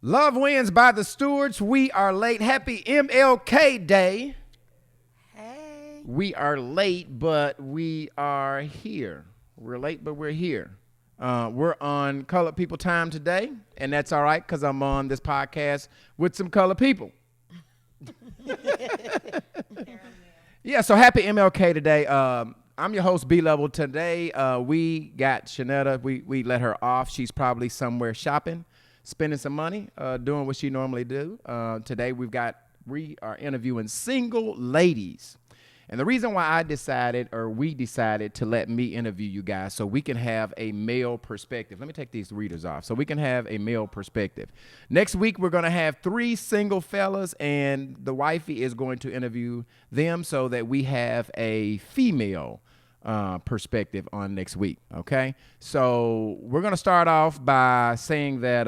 Love wins by the stewards. We are late. Happy MLK Day. Hey. We are late, but we are here. We're late, but we're here. We're on Colored People Time today, and that's all right because I'm on this podcast with some colored people. Yeah, so happy MLK today. I'm your host, B-Level. Today, we got Kenyetta. We let her off. She's probably somewhere shopping, spending some money, doing what she normally do. Today, we are interviewing single ladies. And the reason why we decided to let me interview you guys so we can have a male perspective. Let me take these readers off so we can have a male perspective. Next week, we're going to have 3 single fellas, and the wifey is going to interview them so that we have a female perspective on next week, okay? So we're going to start off by saying that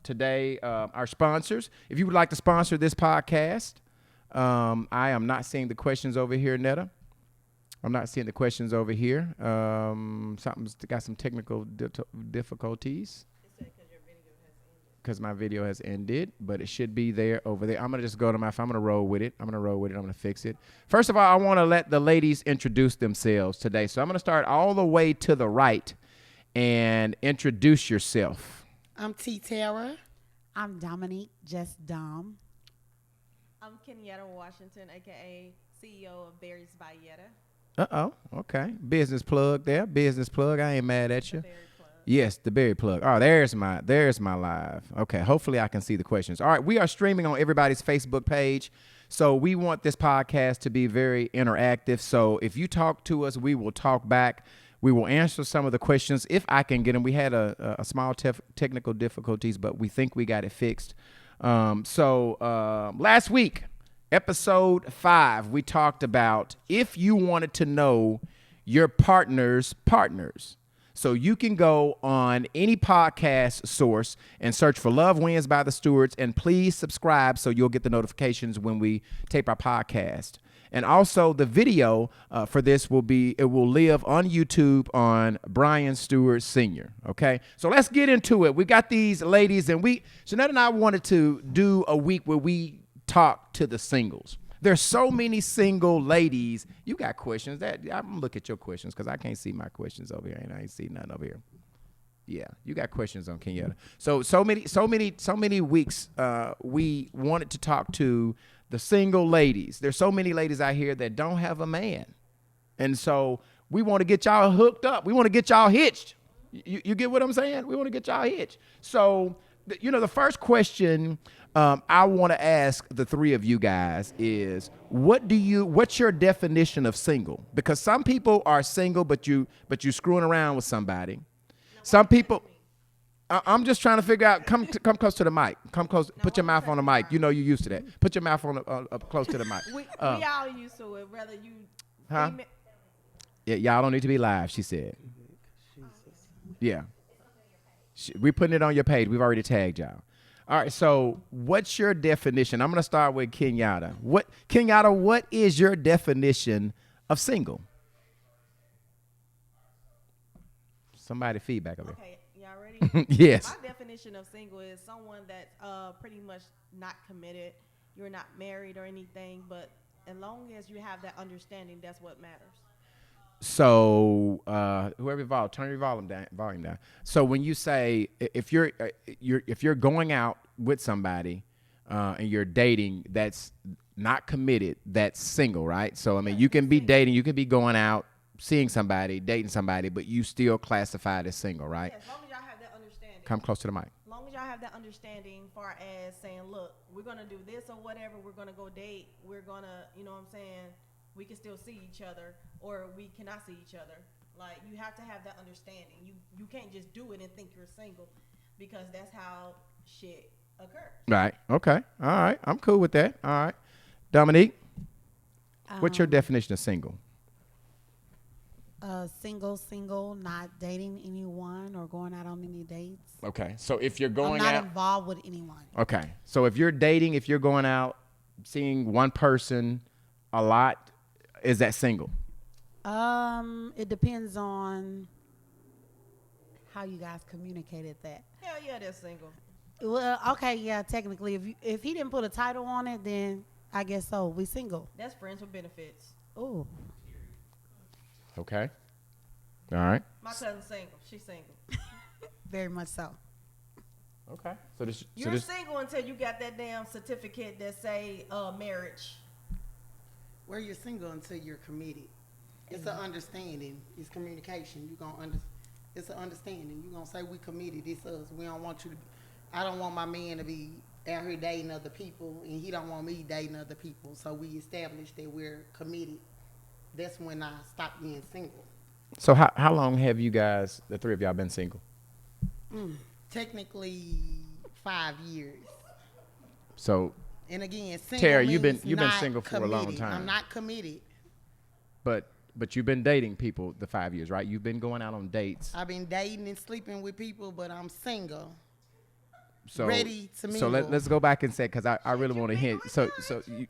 today, our sponsors, if you would like to sponsor this podcast, I am not seeing the questions over here, Netta. I'm not seeing the questions over here. Something's got some technical difficulties. Because my video has ended, but it should be there over there. I'm going to just go to I'm going to roll with it. I'm going to fix it. First of all, I want to let the ladies introduce themselves today. So I'm going to start all the way to the right and introduce yourself. I'm Terra. I'm Dominique, just Dom. I'm Kenyetta Washington, a.k.a. CEO of Berries by Yetta. Uh-oh. Okay. Business plug there. Business plug. I ain't mad at you. Yes, the berry plug. Oh, there's my live. Okay, hopefully I can see the questions. All right, we are streaming on everybody's Facebook page. So we want this podcast to be very interactive. So if you talk to us, we will talk back. We will answer some of the questions if I can get them. We had a small technical difficulties, but we think we got it fixed. Last week, episode 5, we talked about if you wanted to know your partner's partners. So you can go on any podcast source and search for Love Wins by the Stewards, and please subscribe so you'll get the notifications when we tape our podcast. And also the video for this will live on YouTube on Brian Stewart Sr., okay? So let's get into it. We got these ladies, and Jeanette and I wanted to do a week where we talk to the singles. There's so many single ladies. You got questions. I'm gonna look at your questions because I can't see my questions over here, and I ain't see none over here. Yeah, you got questions on Kenyetta. So many weeks we wanted to talk to the single ladies. There's so many ladies out here that don't have a man, and so we want to get y'all hooked up. We want to get y'all hitched. You get what I'm saying? We want to get y'all hitched. So the first question I want to ask the 3 of you guys is what's your definition of single? Because some people are single, but you screwing around with somebody. Some people, I'm just trying to figure out. Come close to the mic. Come close. Put your mouth on the mic. You know you're used to that. Put your mouth on up close to the mic. We all used to it, whether you. Huh? Yeah, y'all don't need to be live. She said. Yeah. We're putting it on your page. We've already tagged y'all. All right, so what's your definition? I'm going to start with Kenyetta. What is your definition of single? Somebody feedback over here. Okay, y'all ready? Yes. My definition of single is someone that's pretty much not committed. You're not married or anything, but as long as you have that understanding, that's what matters. So whoever involved, turn your volume down. So when you say if you're going out with somebody and you're dating that's not committed, that's single, right? So I mean, you can be dating, you can be going out, seeing somebody, dating somebody, but you still classified as single, right? Yes, as long as y'all have that understanding. Come close to the mic. As long as y'all have that understanding, far as saying, look, we're gonna do this or whatever, we're gonna go date, we're gonna, you know what I'm saying? We can still see each other, or we cannot see each other. Like, you have to have that understanding. You can't just do it and think you're single, because that's how shit occurs. Right. Okay. All right. I'm cool with that. All right. Dominique, what's your definition of single? Single, not dating anyone or going out on any dates. Okay. So if you're going I'm not out, involved with anyone. Okay. So if you're dating, if you're going out, seeing one person a lot, is that single? It depends on how you guys communicated that. Hell yeah, that's single. Well, okay, yeah, technically, if he didn't put a title on it, then I guess so. We single. That's friends with benefits. Oh, Okay. All right. My cousin's single. She's single. very much so. Okay. So this. You're single until you got that damn certificate that say marriage. Where you're single until you're committed. It's an understanding. It's communication. It's an understanding. You're gonna say we committed. It's us. We don't want you to. I don't want my man to be out here dating other people, and he don't want me dating other people. So we established that we're committed. That's when I stopped being single. So how long have you guys, the three of y'all, been single? Technically, 5 years. So, And again, single Terra, you've been means not single for a long committed. time. I'm not committed. but you've been dating people the 5 years, right? You've been going out on dates. I've been dating and sleeping with people, but I'm single. So Ready to So mingle. let's go back and say, because I really want to hint. So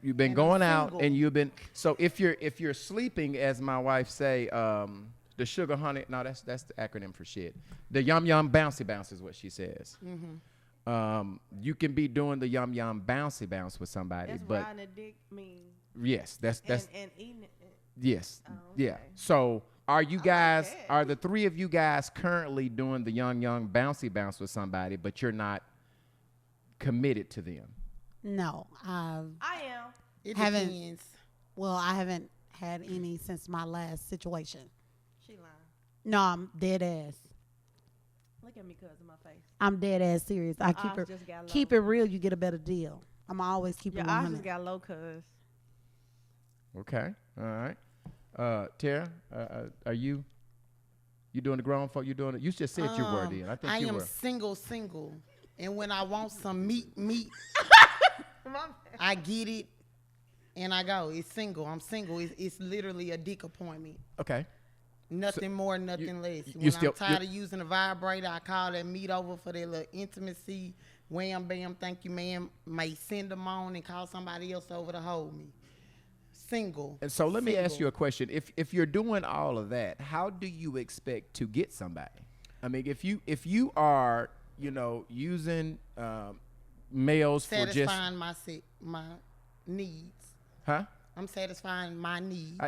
you've been And going I'm out, single. and you've been. So if you're sleeping, as my wife say, the sugar honey. No, that's the acronym for shit. The yum yum bouncy bounce is what she says. You can be doing the yum yum bouncy bounce with somebody, That's but riding a dick mean. yes, that's And eating it. yes, Oh, yeah. okay. So are you guys? that. Are the three of you guys currently doing the young bouncy bounce with somebody, but you're not committed to them? No, I am. It Haven't- depends. I haven't had any since my last situation. She lying. No, I'm dead ass. Look at me, cuz in my face. I'm dead ass serious. I keep eyes it just got low. keep it real. You get a better deal. I'm always keep it Your eyes 100. just got low, cuz. Okay, all right. Terra, are you doing the grown folk? You doing it? You just said you were. Then I think I you am were. single. And when I want some meat, I get it and I go. It's single. I'm single. It's literally a dick appointment. Okay. Nothing more, nothing less. you When still- I'm tired of using a vibrator, I call that meat over for that little intimacy. Wham, bam, thank you, ma'am. May send them on and call somebody else over to hold me. Single. And so let me ask Single. you a question. If you're doing all of that, how do you expect to get somebody? I mean, if you are, using males for just, Satisfying my needs. huh? I'm satisfying my needs.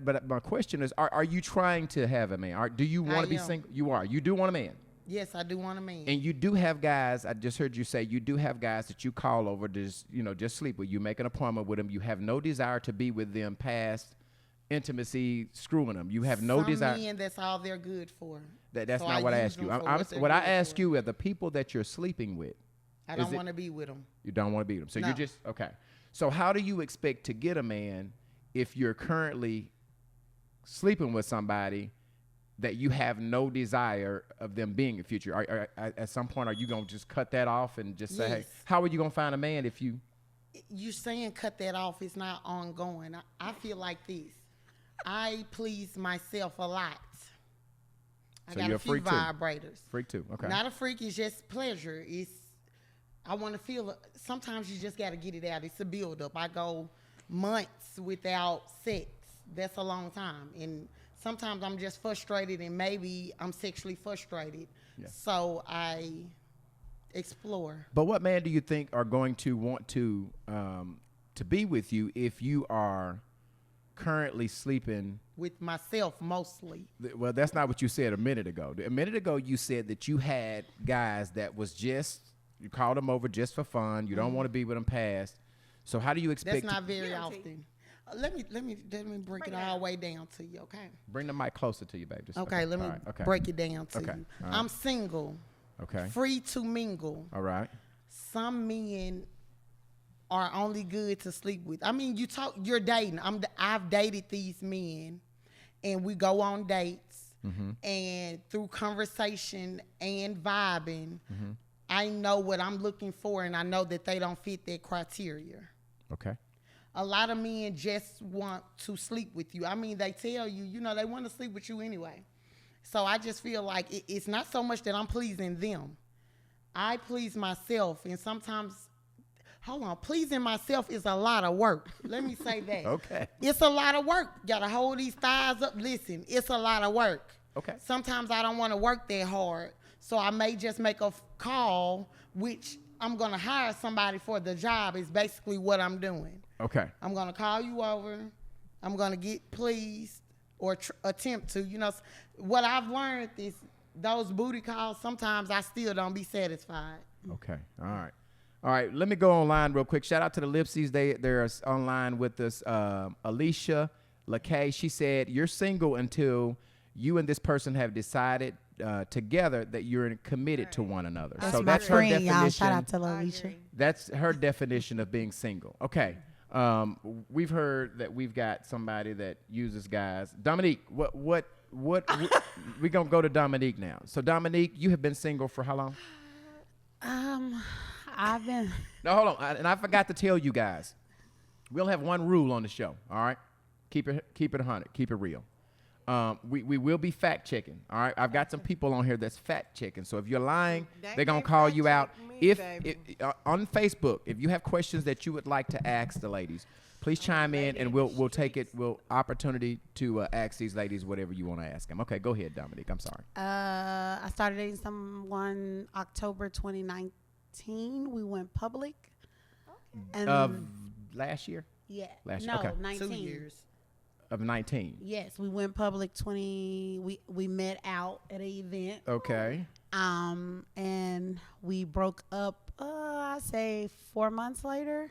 But my question is, are you trying to have a man? Do you want to be am. single? You are. You do want a man. Yes, I do want a man. And you do have guys. I just heard you say you do have guys that you call over to just sleep with. You make an appointment with them. You have no desire to be with them past intimacy, screwing them. You have no Some desire. men, that's all they're good for. That's So not what I use asked you. them for What I they're good ask for. you are the people that you're sleeping with. I Is don't it- want to be with them. You don't want to beat them. So No. you're just okay. So how do you expect to get a man if you're currently sleeping with somebody that you have no desire of them being a future? At some point, are you gonna just cut that off and just say, "Hey, Yes. how are you gonna find a man if you?" You saying cut that off is not ongoing. I feel like this. I please myself a lot. I So got you're a a few freak too. vibrators. Freak too. Okay. Not a freak, it's just pleasure. I want to feel sometimes you just got to get it out. It's a build up. I go months without sex. That's a long time. And sometimes I'm just frustrated and maybe I'm sexually frustrated. Yeah. So I explore. But what man do you think are going to want to be with you if you are currently sleeping? With myself mostly. Well, that's not what you said a minute ago. A minute ago, you said that you had guys that was just, you called them over just for fun. You don't want to be with them past. So how do you expect That's not to very Guilty. often. Let me break it all the way down to you, okay? bring the mic closer to you, babe? Just, Okay, let me all right, okay. break it down to Okay, you. all right. I'm single, Okay. free to mingle. All right. Some men are only good to sleep with. I mean, you're dating. I've dated these men, and we go on dates, and through conversation and vibing, I know what I'm looking for, and I know that they don't fit that criteria. Okay. A lot of men just want to sleep with you. I mean, they tell you, they want to sleep with you anyway. So I just feel like it's not so much that I'm pleasing them. I please myself, and sometimes, pleasing myself is a lot of work. Let me say that. Okay. It's a lot of work. Got to hold these thighs up. Listen, it's a lot of work. Okay. Sometimes I don't want to work that hard, so I may just make a call which I'm going to hire somebody for the job is basically what I'm doing. Okay. I'm going to call you over. I'm going to get pleased or attempt to. You know, what I've learned is those booty calls, sometimes I still don't be satisfied. Okay. All right. Let me go online real quick. Shout out to the Lipsies. They're online with us. Alicia LaKay. She said, you're single until you and this person have decided together that you're committed to one another. That's so my that's her friend, definition. y'all. Shout out to I Alicia. agree. That's her definition of being single. Okay. We've heard that we've got somebody that uses guys. Dominique, what we gonna go to Dominique now. So Dominique, you have been single for how long? I've been. No, hold on. And I forgot to tell you guys, we only have one rule on the show. All right, keep it 100, keep it real. We will be fact checking. All right, I've got some people on here that's fact checking. So if you're lying, they're gonna call you out. If on Facebook, if you have questions that you would like to ask the ladies, please chime in and we'll take it. We'll opportunity to ask these ladies whatever you want to ask them. Okay, go ahead, Dominique. I'm sorry. I started dating someone October 2019. We went public. And Of last year? yeah, last year, no, okay. 19. 2 years. Of 19. Yes, we went public 20. We met out at an event. Okay. And we broke up. I say 4 months later.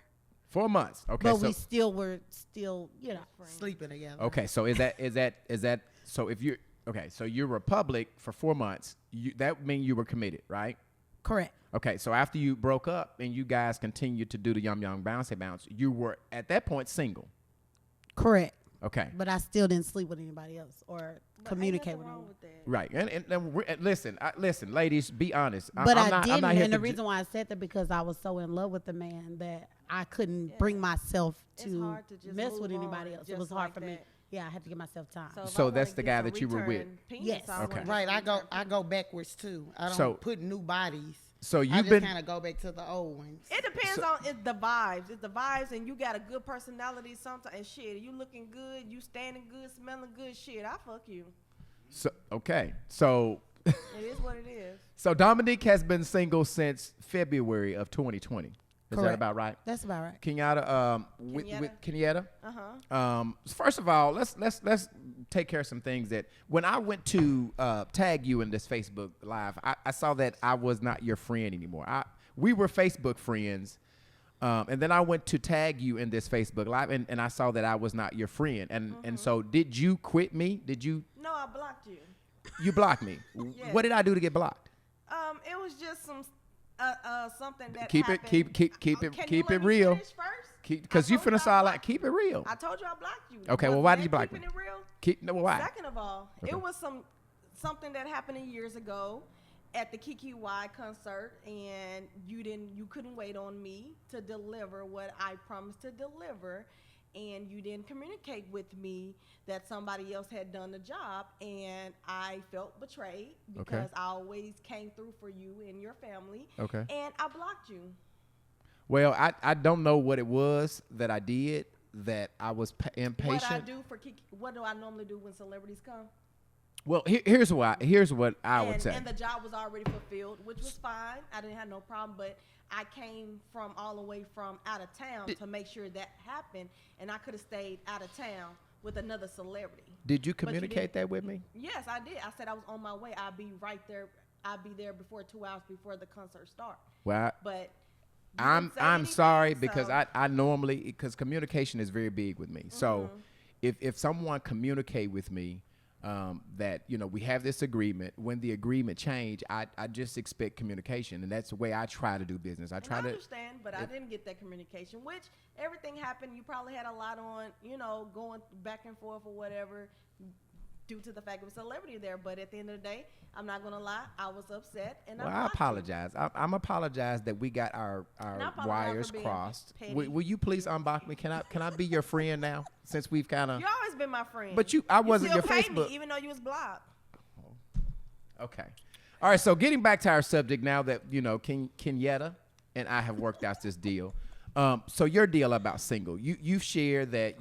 4 months. Okay. But So we still were you know. Sleeping together. okay. So is that so if you're okay, so you were public for 4 months, that mean you were committed, right? Correct. Okay, so after you broke up and you guys continued to do the yum yum bouncy bounce, you were at that point single. Correct. Okay. But I still didn't sleep with anybody else or communicate with anyone. Right. And listen, ladies, be honest. But I'm I not, didn't, I'm not here and the to reason why I said that because I was so in love with the man that I couldn't bring myself It's to hard to just mess move with anybody on else. It just was hard like for me. that. Yeah, I had to give myself time. if So I that's wanna the get guy some that you were with? return penis, Yes. I Okay. wanna Right, get some I go backwards too. I don't So- put new bodies. So I you've just been kind of go back to the old ones. It depends on it's the vibes. It's the vibes, and you got a good personality sometimes. And shit, you looking good, you standing good, smelling good. Shit, I fuck you. so okay. So It is what it is. so Dominique has been single since February of 2020. Is that Correct. about right? That's about right. Kenyetta, with Kenyetta. First of all, let's take care of some things that when I went to tag you in this Facebook Live, I saw that I was not your friend anymore. We were Facebook friends, and then I went to tag you in this Facebook Live, and I saw that I was not your friend. And so did you quit me? Did you? No, I blocked you. You blocked me. Yes. What did I do to get blocked? It was just some something that Keep happened. it Can you let me real. finish first? Because I you told finna I start like blocked keep it real. I told you I blocked you. Okay, well, Wasn't why that did you block me? keeping it real? Why? Second of all, Okay. it was something that happened years ago at the KKY concert, and you couldn't wait on me to deliver what I promised to deliver, and you didn't communicate with me that somebody else had done the job, and I felt betrayed because I always came through for you and your family. Okay. And I blocked you. Well, I don't know what it was that I did that I was impatient. What do I normally do when celebrities come? Well, here's what I would say. And the job was already fulfilled, which was fine. I didn't have no problem, but I came from all the way from out of town to make sure that happened, and I could have stayed out of town with another celebrity. Did you But you communicate didn't. that with me? Yes, I did. I said I was on my way. I'll be right there. I'll be there before 2 hours before the concert starts. Well, But you I'm didn't say anything, sorry because so- I normally because communication is very big with me. So if someone communicate with me that we have this agreement, when the agreement change, I just expect communication, and that's the way I try to do business. I try I to understand, but I didn't get that communication, which everything happened. You probably had a lot on, going back and forth or whatever due to the fact of a celebrity there. But at the end of the day, I'm not going to lie, I was upset. And Well, I blocked you. apologize. I'm apologize that we got our apologize wires for being crossed. petty. Will you please unblock me? Can I be your friend now? Since we've kind of You always been my friend. But I wasn't still your pay Facebook. me, even though you was blocked. Okay. All right. So getting back to our subject now that Kenyetta and I have worked out this deal. So your deal about single, you've shared that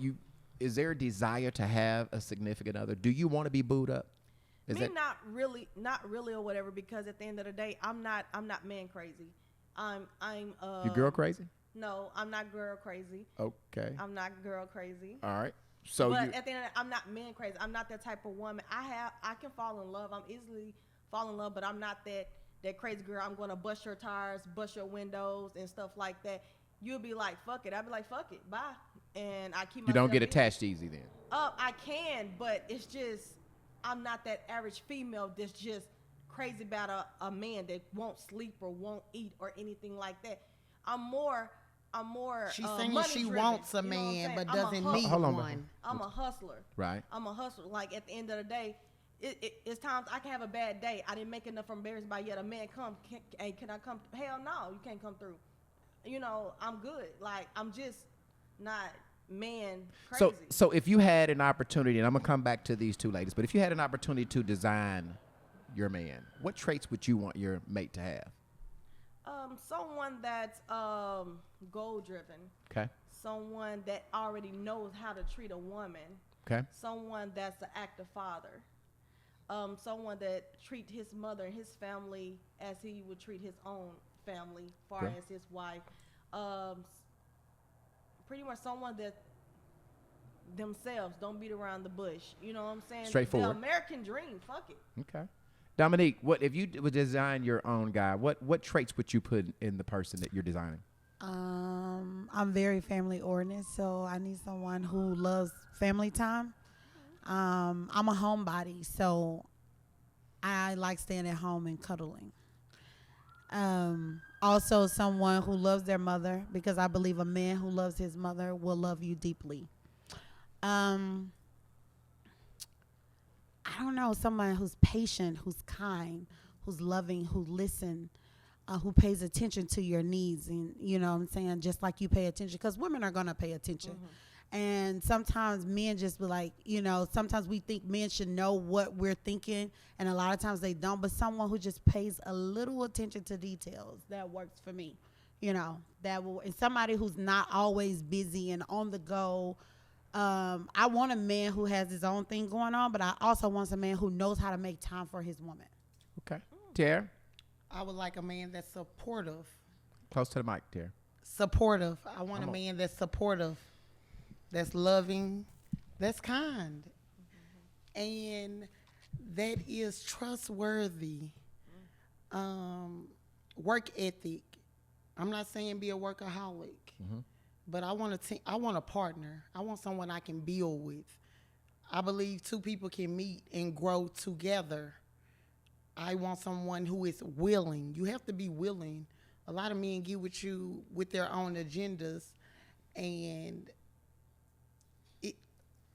is there a desire to have a significant other? Do you want to be booed up? Not really or whatever, because at the end of the day, I'm not man crazy. You girl crazy? No, I'm not girl crazy. Okay. I'm not girl crazy. All right. So but you, at the end of the day, I'm not man crazy. I'm not that type of woman. I can fall in love. I'm easily fall in love, but I'm not that crazy girl. I'm gonna bust your tires, bust your windows, and stuff like that. You'll be like, fuck it. I'll be like, fuck it, bye. And I keep. you don't get busy. attached easy then. I can, but it's just I'm not that average female that's just crazy about a man that won't sleep or won't eat or anything like that. I'm more. She's saying money she driven, wants a you know what I'm man, saying? but I'm a doesn't hustler. need Hold on, one. I'm a hustler. Right. I'm a hustler. Like at the end of the day, it's times I can have a bad day. I didn't make enough from embarrassed by yet a man come. Can I come? Hell no, you can't come through. You know, I'm good. Like I'm just not man crazy. So if you had an opportunity, and I'm gonna come back to these two ladies, but if you had an opportunity to design your man, what traits would you want your mate to have? Someone that's goal driven. Okay. Someone that already knows how to treat a woman. Okay. Someone that's an active father. Someone that treat his mother and his family as he would treat his own family, far Okay. as his wife. Pretty much someone that themselves don't beat around the bush. You know what I'm saying? Straightforward. The American dream. Fuck it. Okay. Dominique, what if you would design your own guy? What traits would you put in the person that you're designing? I'm very family oriented, so I need someone who loves family time. I'm a homebody, so I like staying at home and cuddling. Also, someone who loves their mother, because I believe a man who loves his mother will love you deeply. I don't know, someone who's patient, who's kind, who's loving, who listens, who pays attention to your needs. And, you know what I'm saying, just like you pay attention, because women are going to pay attention. Mm-hmm. And sometimes men just be like, you know, sometimes we think men should know what we're thinking, and a lot of times they don't. But someone who just pays a little attention to details, that works for me. You know, that will, and somebody who's not always busy and on the go. I want a man who has his own thing going on, but I also want a man who knows how to make time for his woman. Okay. Terra? I would like a man that's supportive. Close to the mic, Terra. Supportive. I want a man that's supportive, that's loving, that's kind, and that is trustworthy. Work ethic. I'm not saying be a workaholic. But I want a partner. I want someone I can build with. I believe two people can meet and grow together. I want someone who is willing. You have to be willing. A lot of men get with you with their own agendas. And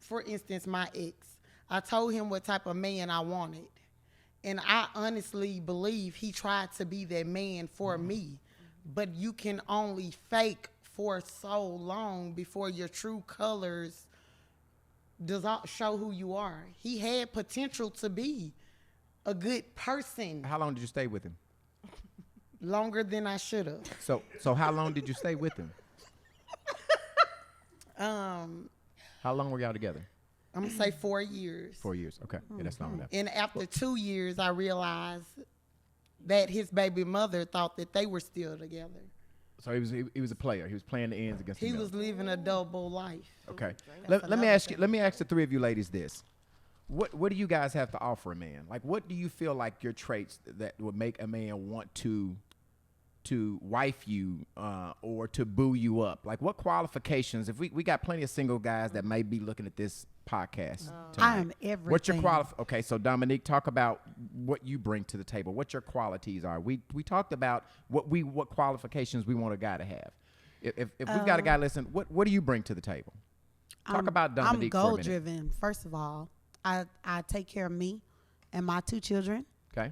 for instance, my ex, I told him what type of man I wanted. And I honestly believe he tried to be that man for me. But you can only fake for so long before your true colors does not show who you are. He had potential to be a good person. How long did you stay with him? Longer than I should have. So how long did you stay with him? How long were y'all together? I'm gonna say 4 years. 4 years. Okay. Yeah, that's long enough. And after 2 years, I realized that his baby mother thought that they were still together. So he was a player. He was playing the ends against the He middle. was living a double life. Okay. That's Let me another ask you. Let me ask the three of you ladies this: What do you guys have to offer a man? Like, what do you feel like your traits that would make a man want to wife you or to boo you up? Like, what qualifications? If we got plenty of single guys that may be looking at this podcast tonight. I am everything. What's your Okay, so Dominique, talk about what you bring to the table. What your qualities are. We talked about what qualifications we want a guy to have. If we've got a guy, listen, what do you bring to the table? Talk about Dominique. I'm goal driven. First of all, I take care of me and my 2 children. Okay.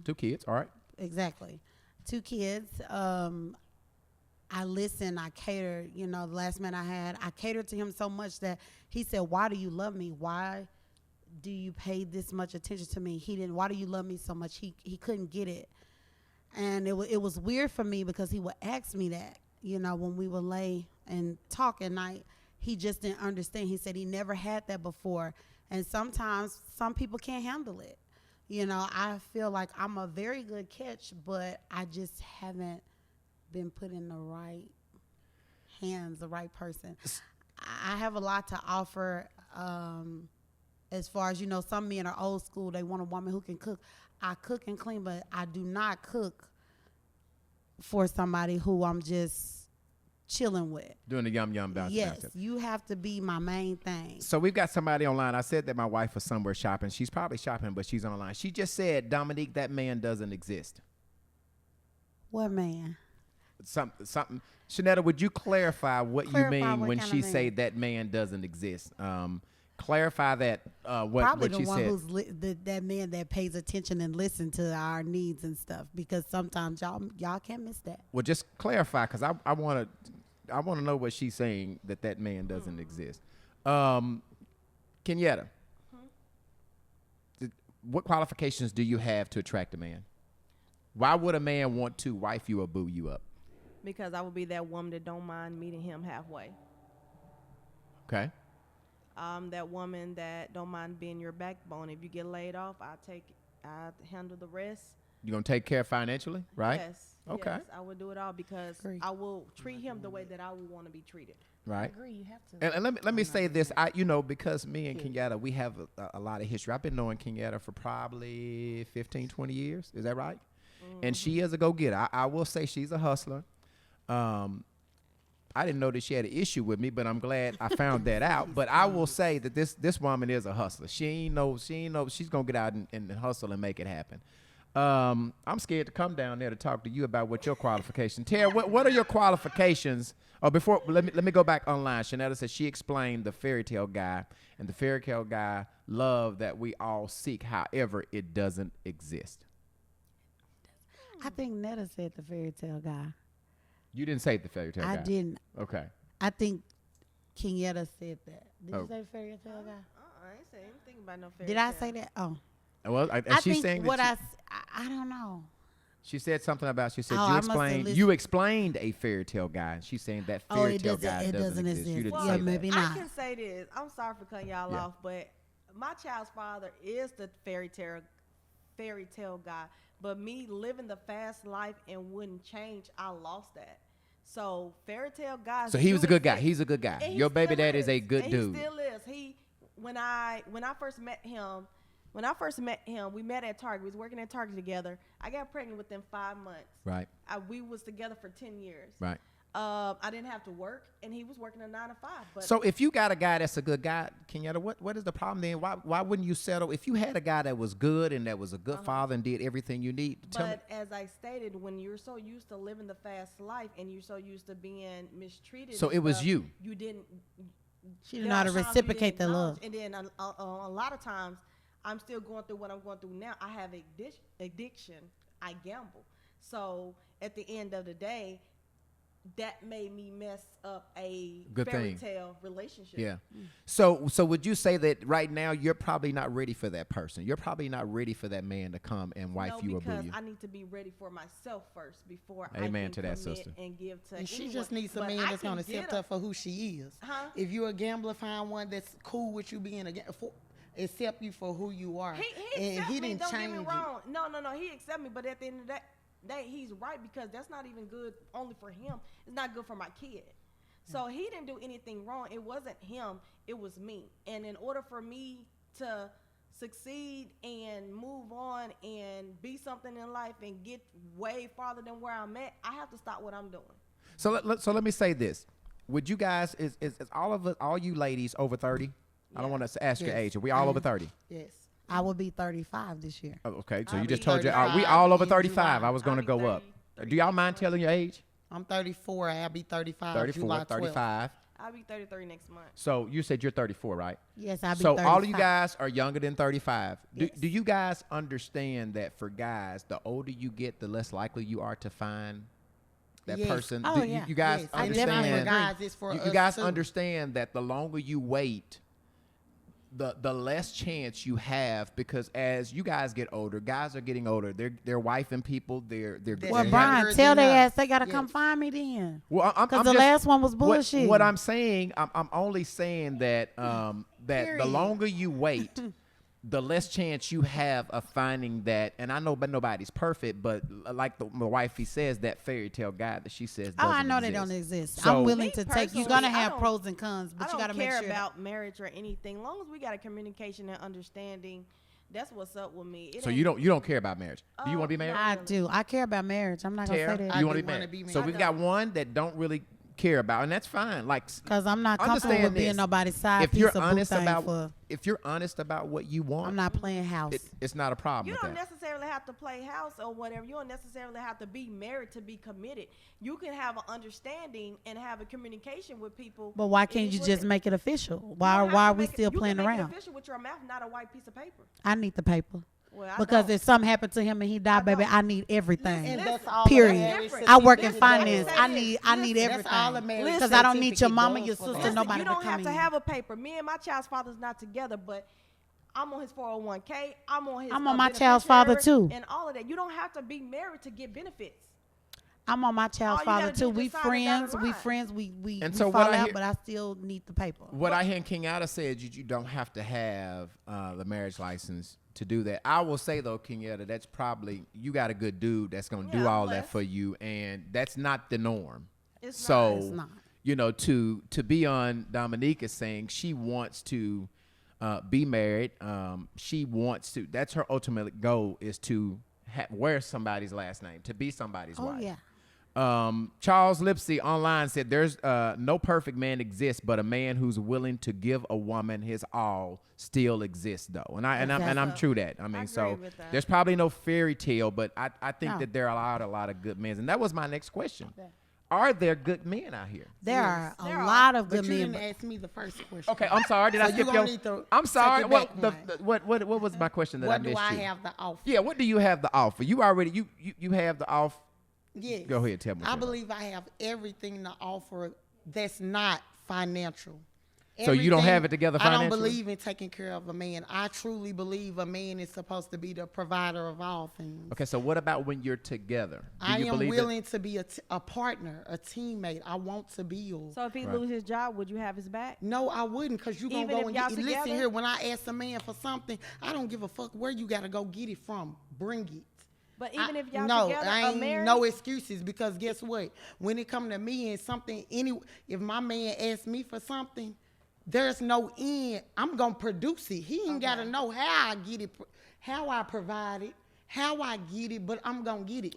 2 kids. All right. Exactly. 2 kids. I listen, I cater. You know, the last man I had, I catered to him so much that he said, "Why do you love me? Why do you pay this much attention to me?" Why do you love me so much? He couldn't get it. And it was weird for me because he would ask me that, you know, when we would lay and talk at night. He just didn't understand. He said he never had that before. And sometimes some people can't handle it. You know, I feel like I'm a very good catch, but I just haven't been put in the right hands, the right person. I have a lot to offer as far as, you know, some men are old school. They want a woman who can cook. I cook and clean, but I do not cook for somebody who I'm just chilling with. Doing the yum bounce. Yes, you have to be my main thing. So we've got somebody online. I said that my wife was somewhere shopping. She's probably shopping, but she's online. She just said, Dominique, that man doesn't exist. What man? Something. Kenyetta, would you clarify what you mean when she man? say that man doesn't exist? Clarify that. What Probably what the she one said. who's that man that pays attention and listen to our needs and stuff. Because sometimes y'all can't miss that. Well, just clarify, because I want to know what she's saying, that man doesn't exist. Kenyetta, what qualifications do you have to attract a man? Why would a man want to wife you or boo you up? Because I would be that woman that don't mind meeting him halfway. Okay. That woman that don't mind being your backbone. If you get laid off, I handle the rest. You're going to take care financially, right? Yes. Okay. Yes, I would do it all because Agree. I will treat him the way that I would want to be treated. Right. I agree. You have to. And let me say this. Because me and Kenyetta, we have a lot of history. I've been knowing Kenyetta for probably 15, 20 years. Is that right? Mm-hmm. And she is a go-getter. I will say she's a hustler. I didn't know that she had an issue with me, but I'm glad I found that out. But I will say that this woman is a hustler. She ain't know she's going to get out and hustle and make it happen. I'm scared to come down there to talk to you about what your qualifications. Terra, what are your qualifications? Oh, before let me go back online. Kenyetta said she explained the fairy tale guy, and the fairy tale guy love that we all seek. However, it doesn't exist. I think Netta said the fairy tale guy. You didn't say the fairy tale guy. I didn't. Okay. I think Kenyetta said that. Did Oh. you say fairy tale guy? I ain't saying anything about no fairy Did tale. I say that? Oh. Well, I she's think saying what that I don't know. she said something about. She said Oh, I must have you listened. explained a fairy tale guy. She's saying that Oh, fairy it tale doesn't- guy it doesn't doesn't exist. You exist. didn't Yeah, say maybe that. not. I can say this. I'm sorry for cutting y'all Yeah. off, but my child's father is the fairy tale guy. But me living the fast life and wouldn't change, I lost that. So fairy tale guys. So he was do a good guy. exist. He's a good guy. And he Your baby still dad is a good and dude. He still is. When I first met him, we met at Target. We was working at Target together. I got pregnant within 5 months. Right. We was together for 10 years. Right. I didn't have to work, and he was working a 9 to 5. But So if you got a guy that's a good guy, Kenyetta, what is the problem then? Why wouldn't you settle? If you had a guy that was good and that was a good father and did everything you need, tell me. But as I stated, when you're so used to living the fast life and you're so used to being mistreated, So and it was stuff, you. You didn't. She didn't know how to there are times you reciprocate didn't the love. acknowledge, And then a lot of times, I'm still going through what I'm going through now. I have addiction. I gamble. So at the end of the day, that made me mess up a Good fairy thing. tale relationship. Yeah. So would you say that right now you're probably not ready for that person? You're probably not ready for that man to come and wife No, you or boo because you. I need to be ready for myself first before Amen I can to that, commit sister. and give to And she anyone. just needs a But man I that's can going to get accept a- her for who she is. Huh? If you're a gambler, find one that's cool with you being accept you for who you are. He and accept he me, didn't don't change get me you. wrong. No, he accept me, but at the end of that day, he's right because that's not even good only for him. It's not good for my kid. So he didn't do anything wrong. It wasn't him. It was me. And in order for me to succeed and move on and be something in life and get way farther than where I'm at, I have to stop what I'm doing. So let me say this. Would you guys, is all you ladies over 30? I don't Yeah. want to ask your Yes. age. Are we all over 30? Yes. I will be 35 this year. Oh, okay, so I'll you just be told you, are we 35 all over in 35? July. I was going to I'll go be up. 30 Do y'all mind next month. telling your age? I'm 34. I'll be 35 34, July 12th. 35. I'll be 33 next month. So you said you're 34, right? Yes, I'll be So 35. all of you guys are younger than 35. Yes. Do you guys understand that for guys, the older you get, the less likely you are to find that Yes. person? Oh, Do yeah. you guys Yes. I And it's not definitely for understand? guys, it's for You us guys too. understand that the longer you wait, the less chance you have, because as you guys get older, guys are getting older. They're wifing people. They're Well, Well, they're Brian, younger tell than their us. ass they got to come Yes. find me then. Well, Because the last one was bullshit. What I'm saying, I'm only saying that that the Period. longer you wait, the less chance you have of finding that. And I know, but nobody's perfect. But like the wifey says, that fairy tale guy that she says. Oh, I doesn't know exist. they don't exist. So- I'm willing Me to take. You're personally, gonna I have don't- pros and cons, but I you don't gotta make care sure. about marriage or anything. Long as we got a communication and understanding, that's what's up with me. It So ain't- you don't care about marriage. Do you want to be married? I do. I care about marriage. I'm not gonna Tara, say do that you want do to be wanna married? be So married. we've got one that don't really care about, and that's fine. Like, because I'm not comfortable understand with being this. nobody's side if piece you're of boo honest thing about for. if you're honest about what you want, I'm not playing house. it's not a problem You with don't that. necessarily have to play house or whatever. You don't necessarily have to be married to be committed. You can have an understanding and have a communication with people. But why It can't is you what just it- make it official? You Why don't have are to we make it- still playing You can make around? it official with your mouth, not a white piece of paper. I need the paper. Well, I Because don't. if something happened to him and he died, baby, don't. I need everything. And Listen, that's all Period. a marriage Different. I work in certificate finance. does. I need Listen, everything. That's all a marriage Because I don't need your certificate mama, does your for sister, that. Listen, nobody you to don't come have to in. have a paper. Me and my child's father's not together, but I'm on his 401k. I'm on my child's father, beneficiary, too. and all of that. You don't have to be married to get benefits. I'm on my child's All you father gotta do too. is We just sign it down friends. the We line. friends. We And we so fall what I out, hear- but I still need the paper. What I hear Kenyatta said, you don't have to have the marriage license to do that. I will say though, Kenyatta, that's probably you got a good dude that's gonna do Yeah, I'm all that blessed. for you, and that's not the norm. It's so not. It's not. you know, to be on Dominique is saying she wants to be married. She wants to. That's her ultimate goal is to wear somebody's last name, to be somebody's Oh wife. yeah. Charles Lipsy online said there's no perfect man exists, but a man who's willing to give a woman his all still exists though. And I'm true that. I mean, agree so with that. there's probably no fairy tale, but I think No. that there are a lot of good men. And that was my next question. Are there good men out here? There are a There are. lot of But good you men. didn't ask me the first question. Okay, I'm sorry. Did I So skip you your? gonna need to I'm sorry. take it What, back what was my question that I What missed do I you? have to offer? Yeah, what do you have to offer? You already you have the off. Yes. Go ahead, tell me. I believe I have everything to offer that's not financial. So you don't have it together I don't financially? believe in taking care of a man. I truly believe a man is supposed to be the provider of all things. Okay, so what about when you're together? Do I you am believe willing to be a partner, a teammate. I want to build. So if he Right. lose his job, would you have his back? No, I wouldn't, because you're going to Even go if and y'all get listen together? here, when I ask a man for something, I don't give a fuck where you got to go get it from. Bring it. But even if y'all no, together, I are ain't married, no excuses, because guess what? When it come to me and something, if my man asks me for something, there's no end. I'm gonna produce it. He ain't gotta know how I get it, how I provide it, how I get it, but I'm gonna get it.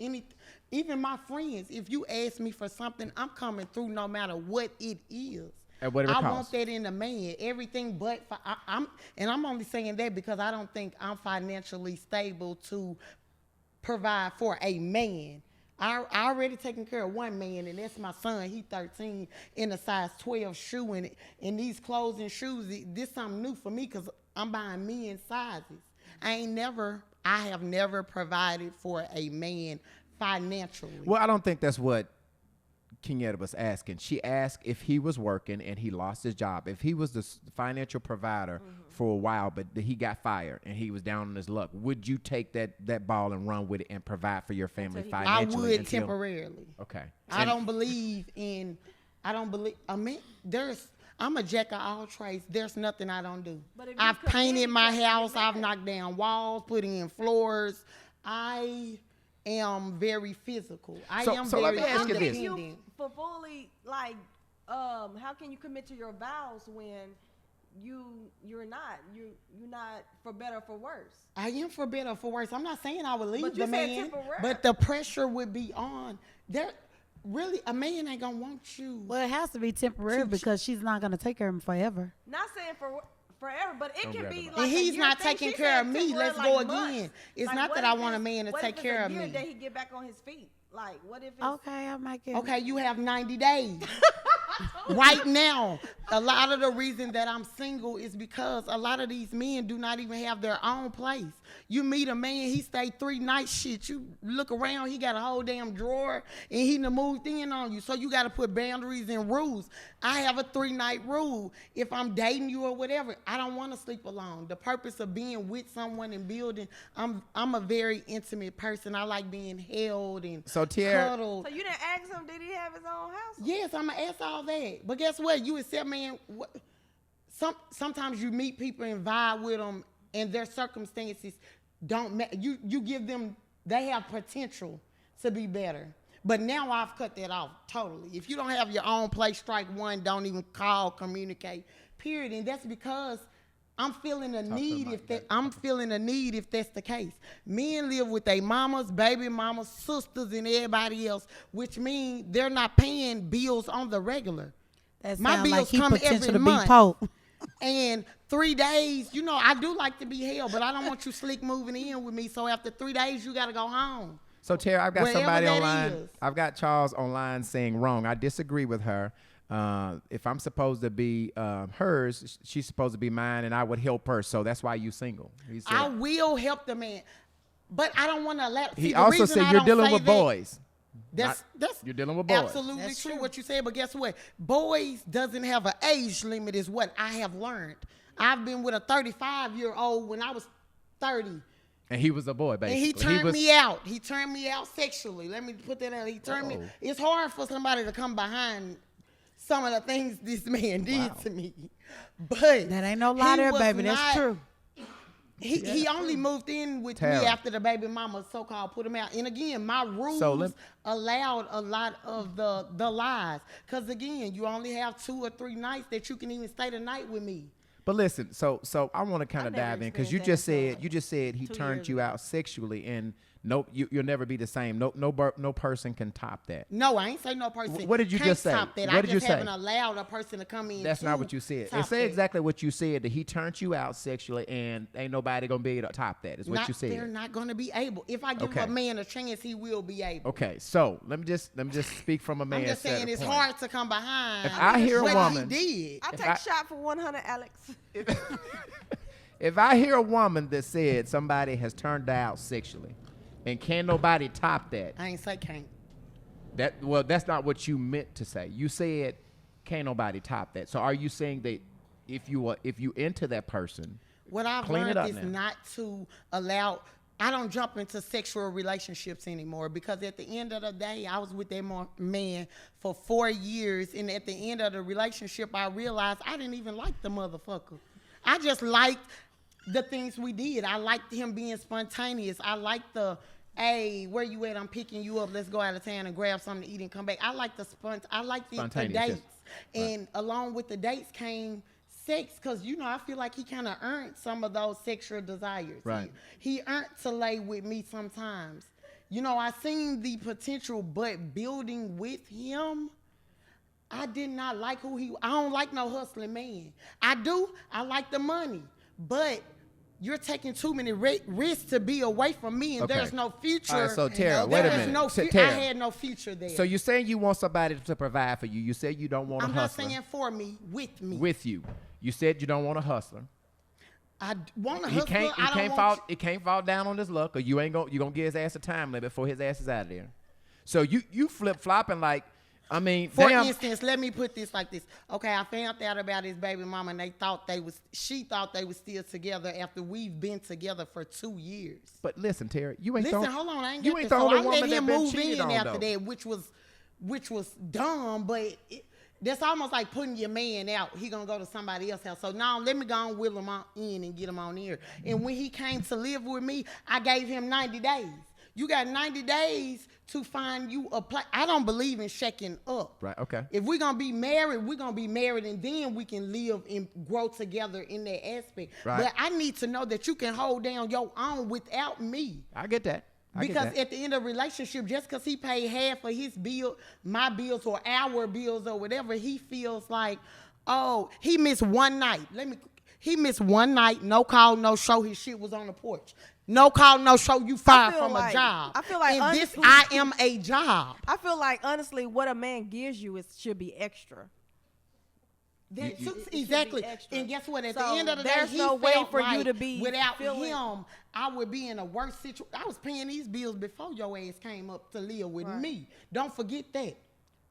Even my friends, if you ask me for something, I'm coming through no matter what it is. At whatever I cost. want that in a man, everything but I'm only saying that because I don't think I'm financially stable to provide for a man. I already taken care of one man, and that's my son. He 13 in a size 12 shoe, and these clothes and shoes, this something new for me because I'm buying men's sizes. I have never provided for a man financially. Well, I don't think that's what Kenyetta was asking. She asked if he was working and he lost his job. If he was the financial provider for a while, but he got fired and he was down on his luck, would you take that ball and run with it and provide for your family I financially? would until- temporarily. Okay. I don't believe, I mean, I'm a jack of all trades. There's nothing I don't do. But if you I've painted my committed, you house. can't I've get knocked down walls, put in floors. I am very physical. I am so let very me ask you this. independent. for fully like, how can you commit to your vows when you're not for better or for worse? I am for better or for worse. I'm not saying I would leave But you the said man, temporary. but the pressure would be on. There, really, a man ain't gonna want you. Well, it has to be temporary because she's not gonna take care of him forever. Not saying forever, but it Don't can grab be it. like And a he's year not thing. taking She care said of me. temporary, Let's like go months. again. It's Like, not what that I if want a it's- man to what take if it's care a of year me. that he get back on his feet? Like, what if it's Okay, I might get. Okay, you have 90 days. Right now, a lot of the reason that I'm single is because a lot of these men do not even have their own place. You meet a man, he stay 3 nights, shit. You look around, he got a whole damn drawer, and he done moved in on you. So you got to put boundaries and rules. I have a 3-night rule. If I'm dating you or whatever, I don't want to sleep alone. The purpose of being with someone and building, I'm a very intimate person. I like being held and So, Terra- cuddled. So you didn't ask him, did he have his own house? Yes, I'm gonna ask all that. But guess what? You accept, man. Sometimes you meet people and vibe with them, and their circumstances don't matter. You give them, they have potential to be better. But now I've cut that off totally. If you don't have your own place, strike one, don't even call, communicate, period. And that's because I'm feeling a need if that's the case. Men live with their mamas, baby mamas, sisters, and everybody else, which means they're not paying bills on the regular. That My sound bills like he come potential every to month. be Pope. And 3 days, I do like to be held, but I don't want you slick moving in with me. So after 3 days, you got to go home. So Terra, I've got Wherever somebody that online. is. I've got Charles online saying wrong. I disagree with her. If I'm supposed to be hers, she's supposed to be mine, and I would help her. So that's why you single. He said, I will help the man, but I don't want to let. he also said you're dealing with boys. That's You're dealing with boys. absolutely That's true true. what you said. But guess what? Boys doesn't have an age limit, is what I have learned. I've been with a 35-year-old when I was 30. And he was a boy, basically. And he turned me out. He turned me out sexually. Let me put that out. He turned me. It's hard for somebody to come behind some of the things this man did to me. But That ain't no lie he there, was baby. That's not- true. He only moved in with Terra. me after the baby mama so-called put him out. And again, my rules allowed a lot of the lies. Because again, you only have 2 or 3 nights that you can even stay the night with me. But listen, so I want to kind of never dive in because experienced that you just said he 2 turned years you ago. out sexually, and you'll never be the same. No person can top that. No, I ain't say no person. What did you can't just say? Top that. What I did you just say? haven't allowed a person to come in. That's not to what you said. top It said that. exactly what you said, that he turned you out sexually, and ain't nobody gonna be able to top that. Is what you They're said. not going to be able. If I give Okay. a man a chance, he will be able. Okay, so let me just speak from a man. I'm just saying it's hard to come behind. If I hear a what woman- he did. I If take I- a shot for 100, Alex. If I hear a woman that said somebody has turned her out sexually, and can't nobody top that, I ain't say can't. that's not what you meant to say. You said can't nobody top that. So are you saying that if you into that person, What I've clean it learned up is now. not to allow. I don't jump into sexual relationships anymore because at the end of the day, I was with that man for 4 years, and at the end of the relationship, I realized I didn't even like the motherfucker. I just liked the things we did. I liked him being spontaneous. I liked the, hey, where you at? I'm picking you up. Let's go out of town and grab something to eat and come back. I like the Spontaneous, yes. dates, and along with the dates came sex, because I feel like he kind of earned some of those sexual desires. Right. He earned to lay with me sometimes. I seen the potential, but building with him, I did not like who he. I don't like no hustling man. I do. I like the money, but you're taking too many risks to be away from me, and Okay. there's no future. All right, so Terra, There wait a is minute. No So, I Terra, had no future there. so you're saying you want somebody to provide for you. You said you don't want a I'm not hustler saying for me, with me. with you. You said you don't want a hustler. I want a He hustler. can't. I don't It want can't fall down on his luck, or you gonna give his ass a time limit before his ass is out of there. So you flip flopping like, I mean, For damn. instance, let me put this like this. Okay, I found out about his baby mama, and she thought they was still together after we've been together for 2 years. But listen, Terry, you ain't. Listen, the, hold on, I ain't you got ain't this. the So only I woman let that him been move cheated in on, after though. that, which was dumb, but that's almost like putting your man out. He gonna go to somebody else's house. So now let me go and wheel him on in and get him on here. And when he came to live with me, I gave him 90 days. You got 90 days to find you a place. I don't believe in shaking up. Right. Okay. If we're going to be married, we're going to be married, and then we can live and grow together in that aspect. Right. But I need to know that you can hold down your own without me. I get that. Because at the end of the relationship, just because he paid half of his bill, my bills or our bills or whatever, he feels like, oh, he missed one night. He missed one night, no call, no show. His shit was on the porch. No call, no show. You fired from a job. I feel like and this, honestly- I am a job. I feel like honestly, what a man gives you should be extra. Exactly. be extra. And guess what? At So the end of the day, there's he no way felt for you like to be without feeling- him, I would be in a worse situation. I was paying these bills before your ass came up to live with me. Don't forget that.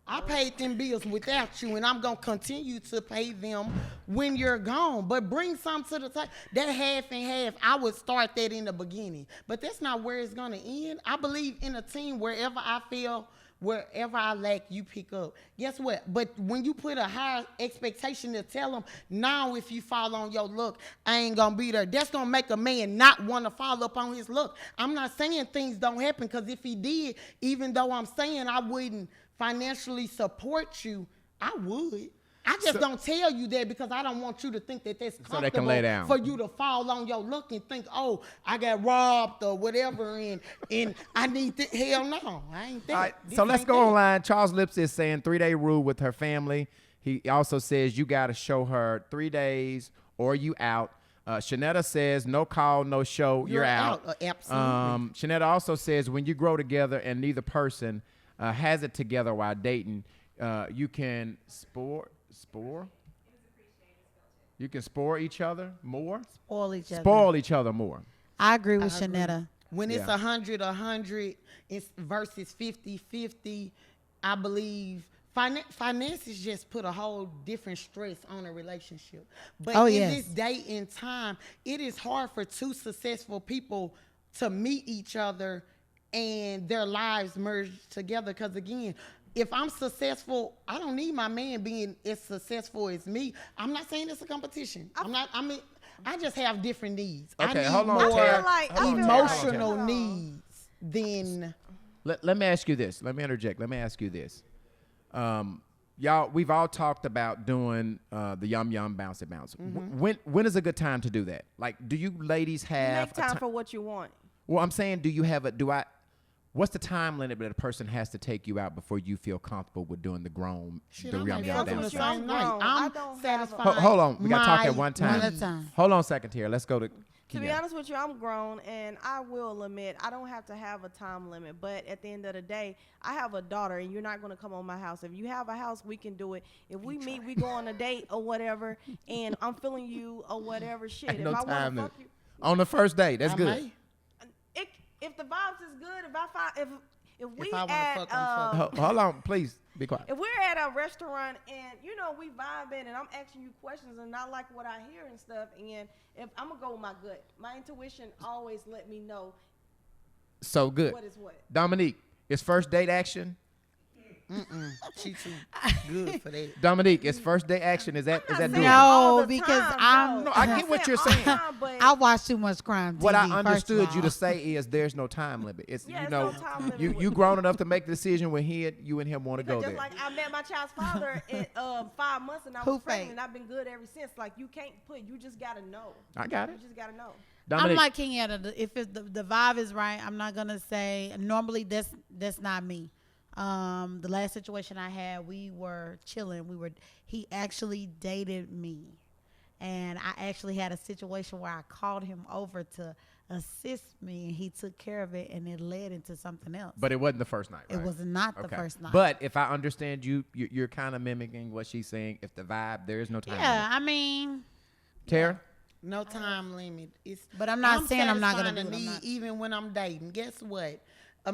I paid them bills without you, and I'm going to continue to pay them when you're gone. But bring some to the table. That half and half, I would start that in the beginning. But that's not where it's going to end. I believe in a team wherever I feel Wherever I lack, you pick up. Guess what? But when you put a higher expectation to tell them, now if you fall on your luck, I ain't gonna be there. That's gonna make a man not want to follow up on his luck. I'm not saying things don't happen, because if he did, even though I'm saying I wouldn't financially support you, I would. I just don't tell you that because I don't want you to think that that's comfortable so they can lay down. for you to fall on your luck and think, oh, I got robbed or whatever, and I need hell no, I ain't that. All right, This so let's ain't go that. online. Charles Lips is saying 3-day rule with her family. He also says you got to show her 3 days or you out. Shanetta says no call, no show, you're out. Absolutely. Shanetta also says when you grow together and neither person has it together while dating, you can spore. You can spore each other more. Spoil each other. More. I agree with Shanetta. When it's 100, it's versus 50-50, I believe finances just put a whole different stress on a relationship. But in this day and time, it is hard for two successful people to meet each other and their lives merge together. Because again, if I'm successful, I don't need my man being as successful as me. I'm not saying it's a competition. I just have different needs. Okay, I need hold on, more Terra. emotional needs than. Let me ask you this. Let me interject. Let me ask you this. Y'all, we've all talked about doing the yum yum bouncy bounce. When is a good time to do that? Like, do you ladies have Make time for what you want. Well, I'm saying, do you have a what's the time limit that a person has to take you out before you feel comfortable with doing the grown, Shit, the I'm yum not yum fucking bouncy the bounce? same I'm night. grown. I I'm don't have a- satisfied. Hold on, we gotta talk my at one time. One at a time. Hold on a second here. Let's go to. To be Kenyetta. honest with you, I'm grown, and I will admit I don't have to have a time limit. But at the end of the day, I have a daughter, and you're not going to come on my house. If you have a house, we can do it. If we meet, we go on a date or whatever, and I'm feeling you or whatever shit. Ain't If no I want time to limit. fuck you, On the first date, that's I good. may. if the vibes is good, if we If I wanna at fuck, I'm fucking. Hold on, please be quiet. if we're at a restaurant and we vibing and I'm asking you questions and I like what I hear and stuff, and if I'm gonna go with my gut, my intuition always let me know So good. what is what. Dominique, it's first date action. She too good for that. Dominique, it's first date action. Is that I'm not doable? saying No, all the because time, I'm- No, I get what you're saying. I watch too much crime TV. What I first of understood you all. to say is there's no time limit. It's Yeah, you it's know no time limit you with- grown enough to make the decision when you and him want to go Because there. just like I met my child's father in 5 months and I Who was pregnant, fake? and I've been good ever since. Like you can't you just gotta know. I got it. You just gotta know. Dominique, I'm like Kenyetta. If the vibe is right, I'm not gonna say. Normally, that's not me. The last situation I had, we were chilling. He actually dated me, and I actually had a situation where I called him over to assist me, and he took care of it, and it led into something else. but it wasn't the first night. It right? was not the Okay. first night. But if I understand you're kind of mimicking what she's saying. If the vibe, there is no time. yeah, limit. I mean, Tara. No time limit. But I'm not saying I'm not gonna satisfying do it. a I'm need not. even when I'm dating. Guess what? A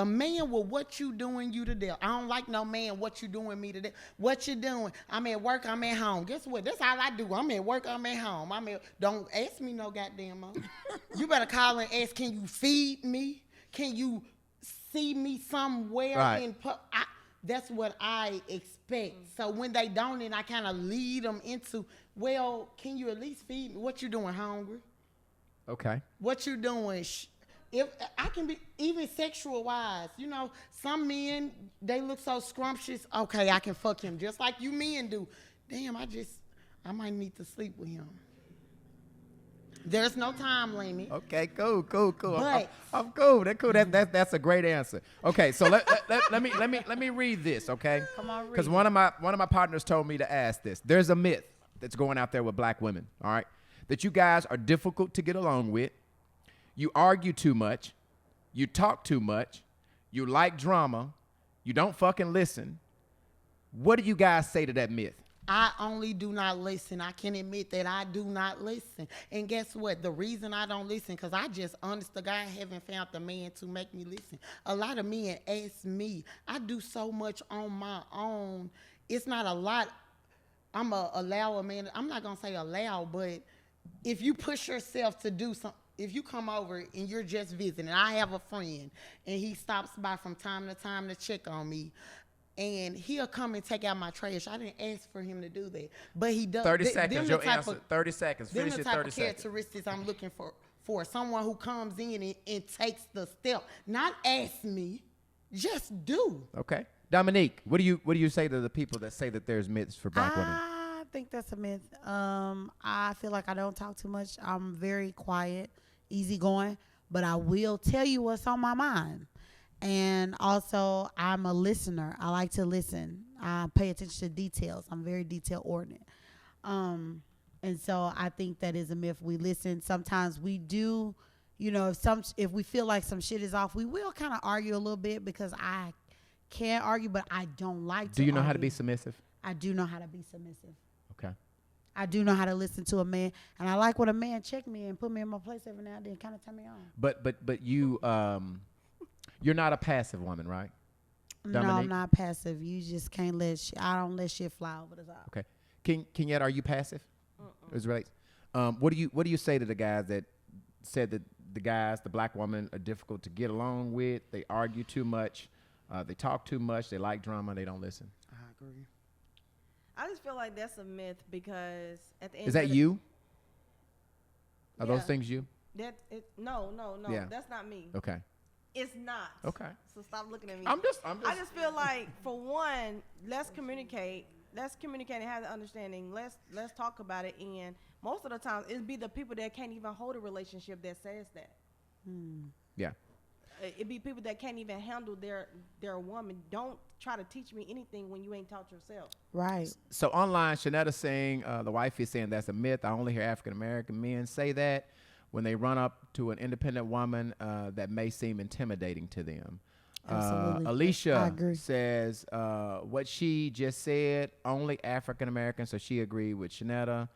man will what you doing you to death. I don't like no man what you doing me to death. What you doing? I'm at work, I'm at home. Guess what? That's all I do. I'm at work, I'm at home. Don't ask me no goddamn more. You better call and ask, can you feed me? Can you see me somewhere Right. that's what I expect. So when they don't, and I kind of lead them into, well, can you at least feed me? What you doing, hungry? Okay. What you doing? If I can be even sexual wise, some men they look so scrumptious. Okay, I can fuck him just like you men do. Damn, I might need to sleep with him. There's no time limit. Okay. Cool. But- I'm cool. That's cool. That's a great answer. Okay. So let me read this. Okay. Come on, read Because it. one of my partners told me to ask this. There's a myth that's going out there with black women. All right. That you guys are difficult to get along with. You argue too much. You talk too much. You like drama. You don't fucking listen. What do you guys say to that myth? I only do not listen. I can admit that I do not listen. And guess what? The reason I don't listen, because I just, honest to God, haven't found the man to make me listen. A lot of men ask me. I do so much on my own. It's not a lot. I'm a man. I'm not going to say allow, but if you push yourself to do something, if you come over and you're just visiting, I have a friend and he stops by from time to time to check on me. And he'll come and take out my trash. I didn't ask for him to do that, but he does. 30 seconds. Your answer. 30 seconds. Them Finish the it. type 30 of seconds. characteristics I'm looking for someone who comes in and takes the step, not ask me, just do. Okay, Dominique, what do you say to the people that say that there's myths for black women? I think that's a myth. I feel like I don't talk too much. I'm very quiet, easygoing, but I will tell you what's on my mind. And also, I'm a listener. I like to listen. I pay attention to details. I'm very detail oriented. And so I think that is a myth. We listen. Sometimes we do, if we feel like some shit is off, we will kind of argue a little bit because I can argue, but I don't like to. Do you know how to argue. be submissive? I do know how to be submissive. Okay. I do know how to listen to a man, and I like when a man check me and put me in my place every now and then, kind of turn me on. But you you're not a passive woman, right? No, Dominique? I'm not passive. You just can't I don't let shit fly over the top. Okay. Kenyetta, are you passive? Is right. What do you say to the guys that said that the black women are difficult to get along with? They argue too much. They talk too much. They like drama. They don't listen. I agree. I just feel like that's a myth because at the end Is that of you? Are those Yeah. things you? No, Yeah. that's not me. Okay. It's not. Okay. So stop looking at me. I I just feel like, for one, let's communicate and have the understanding. Let's talk about it. And most of the time, it'd be the people that can't even hold a relationship that says that. Yeah. It'd be people that can't even handle their woman. Don't try to teach me anything when you ain't taught yourself. Right. So online, Shanetta's saying, the wife is saying that's a myth. I only hear African American men say that when they run up to an independent woman that may seem intimidating to them. Absolutely. I Alicia agree. says what she just said, only African American, so she agreed with Shanetta.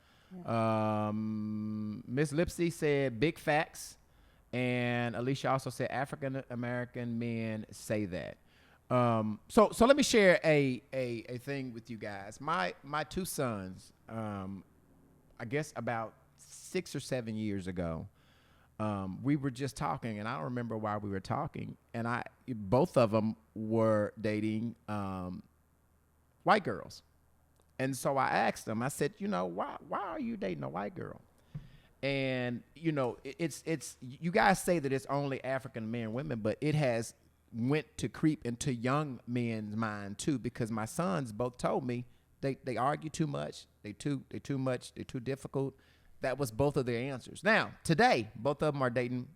Miss Lipsy said big facts. And Alicia also said African American men say that. So let me share a thing with you guys. My two sons, I guess about 6 or 7 years ago, we were just talking, and I don't remember why we were talking. And both of them were dating white girls, and so I asked them. I said, why are you dating a white girl? And it's you guys say that it's only African men and women, but it has went to creep into young men's mind too, because my sons both told me they argue too much, they too difficult. That was both of their answers. Now today, both of them are dating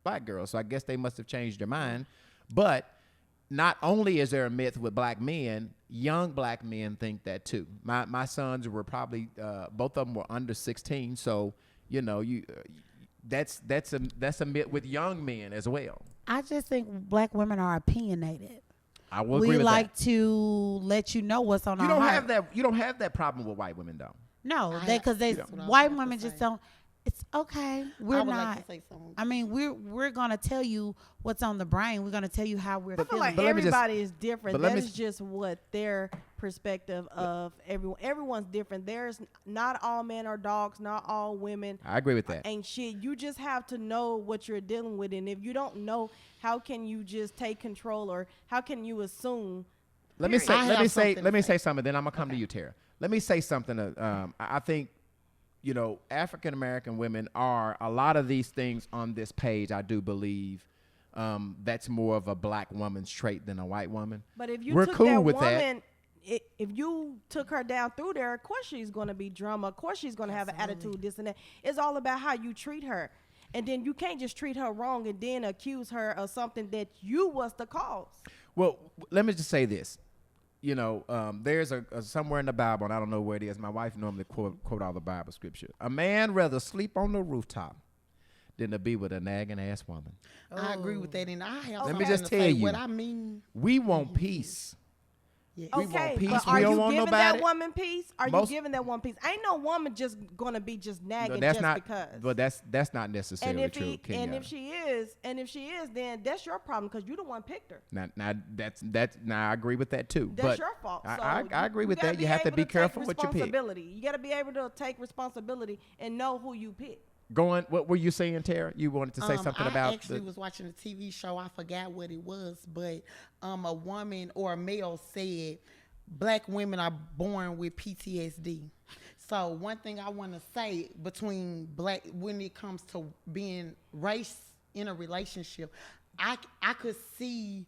black girls, so I guess they must have changed their mind. But not only is there a myth with black men, young black men think that too. My sons were probably both of them were under 16, so. That's a myth with young men as well. I just think black women are opinionated. I will agree with We like that. to let you know what's on our heart. You don't have that problem with white women though. No, That's because what I was white about to women just say. don't. It's okay. We're I would not. like to say something. I mean, we're gonna tell you what's on the brain. We're gonna tell you how we're I feel feeling. like But let me just- everybody is different. but let That me- is just what their perspective of everyone. Everyone's different. There's not all men are dogs. Not all women I agree with that. ain't shit. You just have to know what you're dealing with, and if you don't know, how can you just take control, or how can you assume? Let me I have something to say something. Then I'm gonna come to you, Terra. Let me say something. I think, African American women are a lot of these things on this page. I do believe that's more of a black woman's trait than a white woman. But if you We're took cool that with that. woman, if you took her down through there, of course she's going to be drama. Of course she's going to have an attitude, this and that. It's all about how you treat her. And then you can't just treat her wrong and then accuse her of something that you was the cause. Well, let me just say this. There's a somewhere in the Bible, and I don't know where it is. My wife normally quote all the Bible scripture. A man rather sleep on the rooftop than to be with a nagging ass woman. I agree with that, and I have Let me something just to tell say. you. What I mean, We want peace. yes. We want Okay, peace. but We are don't you want giving nobody- that woman peace? Are Most- you giving that woman peace? Ain't no woman just gonna be just nagging No, that's just not. because. But that's not necessarily and if true. he, and if Kenyatta. she is, then that's your problem because you the one picked her. Now I agree with that too. That's but your fault. So I agree with gotta that. You have to able be take careful what you pick. responsibility. You got to be able to take responsibility and know who you pick. Going, what were you saying, Terra? You wanted to say something about? I actually was watching a TV show. I forgot what it was, but a woman or a male said black women are born with PTSD. So one thing I want to say between black, when it comes to being race in a relationship, I could see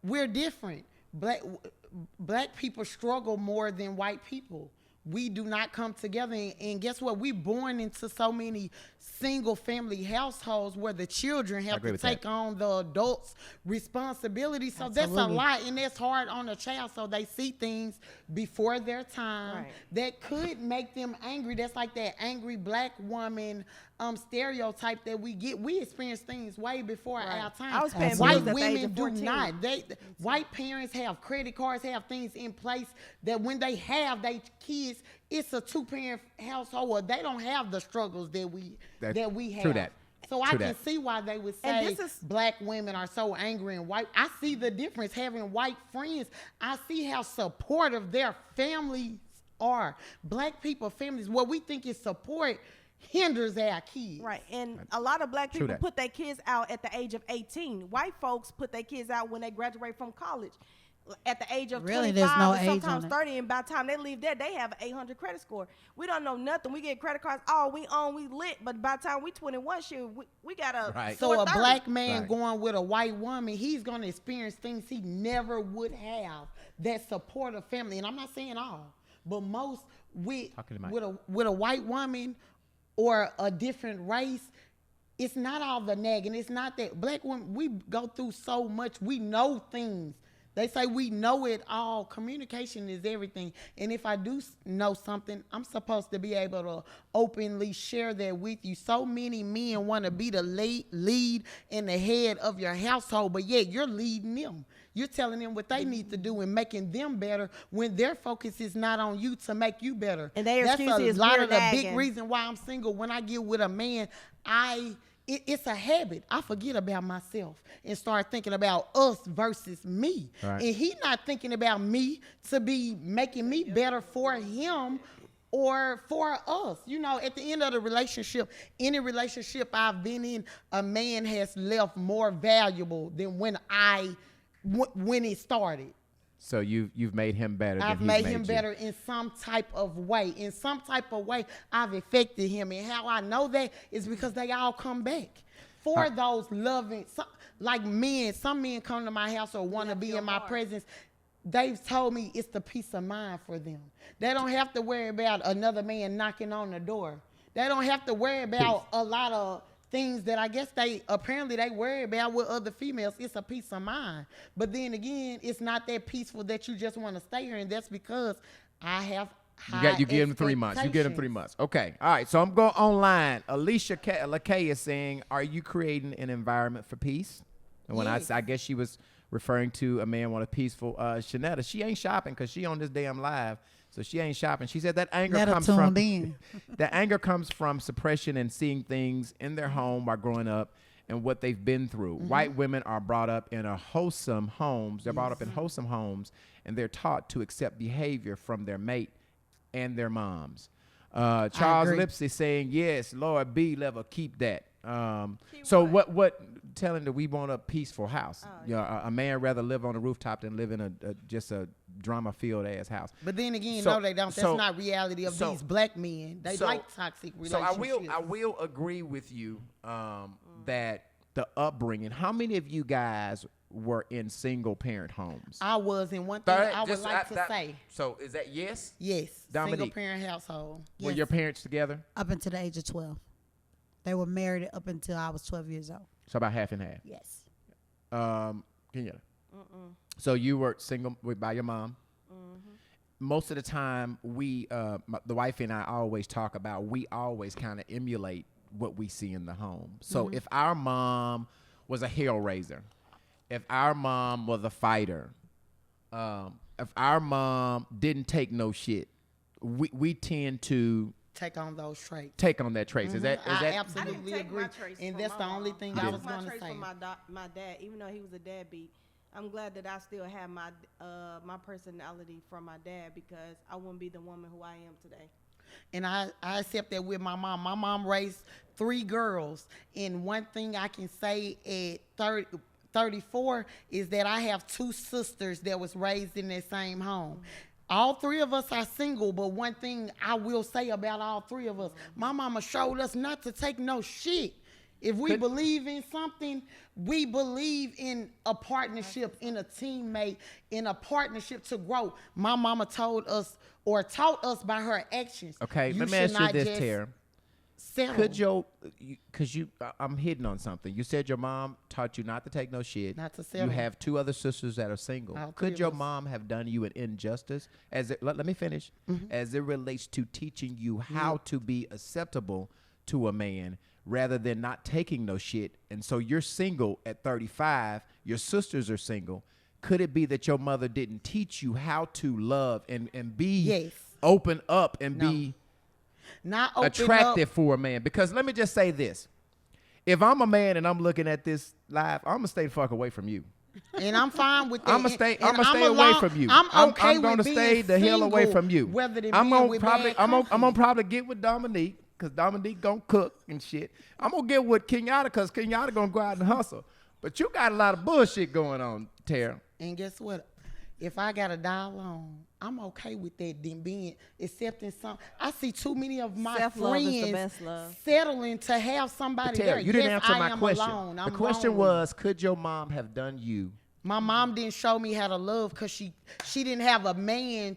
we're different. Black people struggle more than white people. We do not come together, and guess what? We're born into so many single family households where the children have to take on the adults' responsibility. So that's a lot, and that's hard on a child. So they see things before their time that could make them angry. That's like that angry black woman stereotype that we get. We experience things way before our time. I was paying white bills at the age women of do 14. not. White parents have credit cards, have things in place that when they have their kids, it's a two-parent household where they don't have the struggles that we have. True that. So I can see why they would say black women are so angry and white. I see the difference having white friends. I see how supportive their families are. Black people families, what we think is support hinders our kids. Right. And a lot of black people put their kids out at the age of 18. White folks put their kids out when they graduate from college at the age of 25 and sometimes 30, and by the time they leave there, they have an 800 credit score. We don't know nothing. We get credit cards. Oh, we own, we lit. But by the time we 21, we got a So a black man going with a white woman, he's going to experience things he never would have. That supportive family, and I'm not saying all, but most with a white woman or a different race, it's not all the nagging. It's not that black women, we go through so much. We know things. They say we know it all. Communication is everything. And if I do know something, I'm supposed to be able to openly share that with you. So many men want to be the lead and the head of your household, but yet you're leading them. You're telling them what they need to do and making them better when their focus is not on you to make you better. And that's a lot of the big reason why I'm single. When I get with a man, it's a habit. I forget about myself and start thinking about us versus me. Right. And he not thinking about me to be making me better for him or for us. You know, at the end of the relationship, any relationship I've been in, a man has left more valuable than when it started. So you've made him better. I've made him better in some type of way. In some type of way, I've affected him. And how I know that is because they all come back for those loving. Like men, some men come to my house or want to be in my presence. They've told me it's the peace of mind for them. They don't have to worry about another man knocking on the door. They don't have to worry about a lot of things that I guess they worry about with other females. It's a peace of mind. But then again, it's not that peaceful that you just want to stay here, and that's because I have you give them 3 months. You give them 3 months. Okay. All right. So I'm going online. Alicia LaKay is saying, are you creating an environment for peace? And when I guess she was referring to a man want a peaceful Shanetta. She ain't shopping because she on this damn live. So she ain't shopping. She said that anger comes from that anger comes from suppression and seeing things in their home while growing up and what they've been through. Mm-hmm. White women are brought up in wholesome homes. They're brought up in wholesome homes, and they're taught to accept behavior from their mate and their moms. Charles Lipsy saying, yes, Lord B level, keep that. So what telling that we want a peaceful house. A man rather live on a rooftop than live in just a drama-filled ass house. But then again, no, they don't. That's not reality of these black men. They like toxic relationships. So I will agree with you that the upbringing. How many of you guys were in single-parent homes? I was, and one thing I would like to say. So is that yes? Yes, Dominique, single-parent household. Were your parents together? Up until the age of 12. They were married up until I was 12 years old. So about half and half. Yes. Kenyetta. So you were single by your mom. Mm-hmm. Most of the time, the wife and I always talk about. We always kind of emulate what we see in the home. So if our mom was a hellraiser, if our mom was a fighter, if our mom didn't take no shit, we tend to take on those traits. Take on that traits. Mm-hmm. Is that? I absolutely agree. And that's the only thing I was going to say. From my dad, even though he was a deadbeat, I'm glad that I still have my personality from my dad because I wouldn't be the woman who I am today. And I accept that with my mom. My mom raised 3 girls. And one thing I can say at 34 is that I have 2 sisters that was raised in that same home. All 3 of us are single, but one thing I will say about all 3 of us, my mama showed us not to take no shit. If we believe in something, we believe in a partnership, in a teammate, in a partnership to grow. My mama told us or taught us by her actions. Okay, let me ask you this, Terra. I'm hitting on something. You said your mom taught you not to take no shit. Not to settle. You have 2 other sisters that are single. Could your mom have done you an injustice? Let me finish. As it relates to teaching you how to be acceptable to a man rather than not taking no shit. And so you're single at 35. Your sisters are single. Could it be that your mother didn't teach you how to love and be open up and be not open attractive up for a man? Because let me just say this. If I'm a man and I'm looking at this live, I'm going to stay the fuck away from you. And I'm fine with that. I'm going to stay away from you. I'm okay I'm going to stay the hell away from you. Rather than I'm being going to probably get with Dominique, because Dominique going to cook and shit. I'm going to get with Kenyetta, because Kenyetta going to go out and hustle. But you got a lot of bullshit going on, Terra. And guess what? If I got to die alone, I'm okay with that than being accepting some. I see too many of my Self-love is the friends best love. settling to have somebody Terra, there. you didn't answer I my am question. alone. The question was, could your mom have done you? My mom didn't show me how to love because she didn't have a man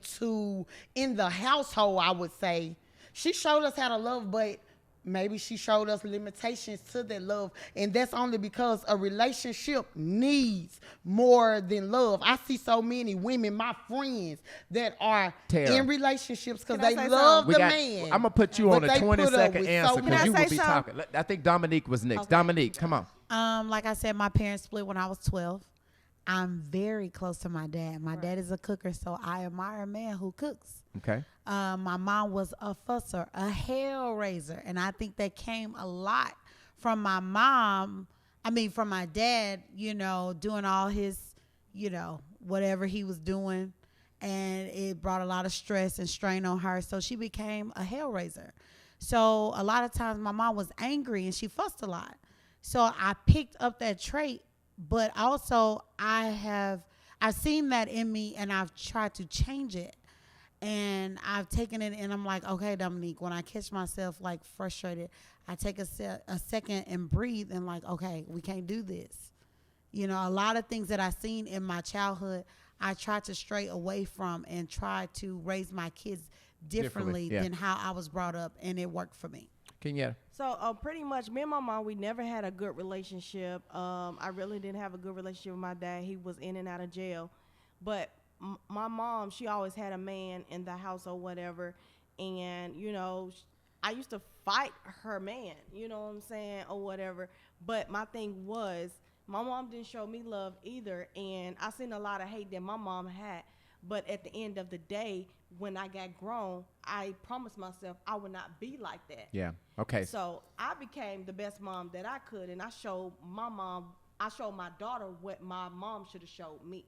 in the household, I would say. She showed us how to love, but maybe she showed us limitations to that love. And that's only because a relationship needs more than love. I see so many women, my friends, that are in relationships because they love the man. I'm going to put you on a 20-second answer because you will be something? talking. I think Dominique was next. Okay. Dominique, come on. Like I said, my parents split when I was 12. I'm very close to my dad. My dad is a cooker, so I admire a man who cooks. Okay. My mom was a fusser, a hell raiser, and I think that came a lot from my mom. From my dad, doing all his, whatever he was doing, and it brought a lot of stress and strain on her, so she became a hell raiser. So a lot of times my mom was angry and she fussed a lot. So I picked up that trait. But also I've seen that in me, and I've tried to change it, and I've taken it, and I'm like, okay, Dominique, when I catch myself like frustrated, I take a second and breathe and like, okay, we can't do this. A lot of things that I seen in my childhood, I tried to stray away from and try to raise my kids differently than how I was brought up, and it worked for me. Kenyetta. So pretty much me and my mom, we never had a good relationship. I really didn't have a good relationship with my dad. He was in and out of jail. But my mom, she always had a man in the house or whatever. And, I used to fight her man, you know what I'm saying, or whatever. But my thing was, my mom didn't show me love either. And I seen a lot of hate that my mom had. But at the end of the day, when I got grown, I promised myself I would not be like that. Yeah. Okay. So I became the best mom that I could, and I showed my daughter what my mom should have showed me.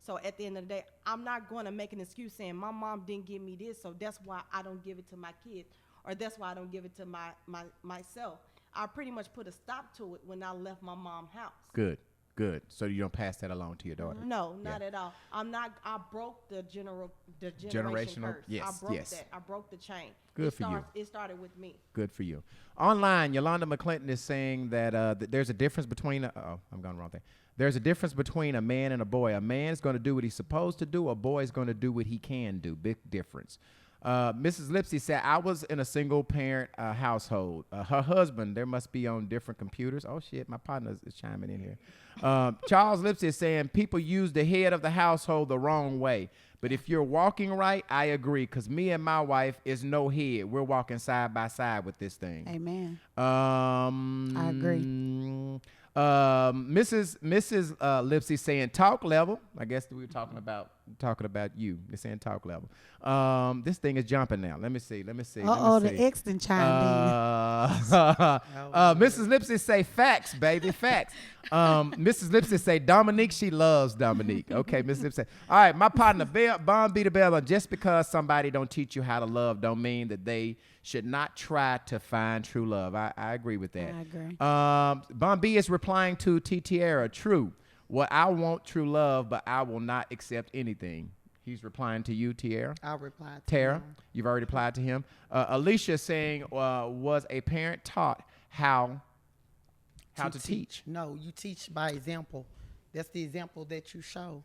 So at the end of the day, I'm not going to make an excuse saying my mom didn't give me this, so that's why I don't give it to my kids, or that's why I don't give it to myself. I pretty much put a stop to it when I left my mom's house. Good. So you don't pass that along to your daughter? No, not at all. I broke the generation curse. Yes, I broke that. I broke the chain. Good for you. It started with me. Good for you. Online, Yolanda McClinton is saying that there's a difference between I'm going the wrong thing. There's a difference between a man and a boy. A man's going to do what he's supposed to do. A boy's going to do what he can do. Big difference. Mrs. Lipsy said, I was in a single parent household. Her husband, there must be on different computers. Oh, shit, my partner is chiming in here. Charles Lipsy is saying, people use the head of the household the wrong way. But if you're walking right, I agree, because me and my wife is no head. We're walking side by side with this thing. Amen. I agree. Mrs. Lipsy saying talk level. I guess we were talking about you. They're saying talk level. This thing is jumping now. Let me see. The X then chimed Mrs. Lipsy say facts, baby, facts. Mrs. Lipsy say Dominique, she loves Dominique. Okay, Mrs. Lipsy say, all right, my partner Bon B. the Bella, just because somebody don't teach you how to love don't mean that they should not try to find true love. I agree with that. I agree. Bon B is replying to Terra, true. What I want true love, but I will not accept anything. He's replying to you, Terra. I'll reply to Terra, him. you've already replied to him. Alicia saying, was a parent taught how to teach? No, you teach by example. That's the example that you show.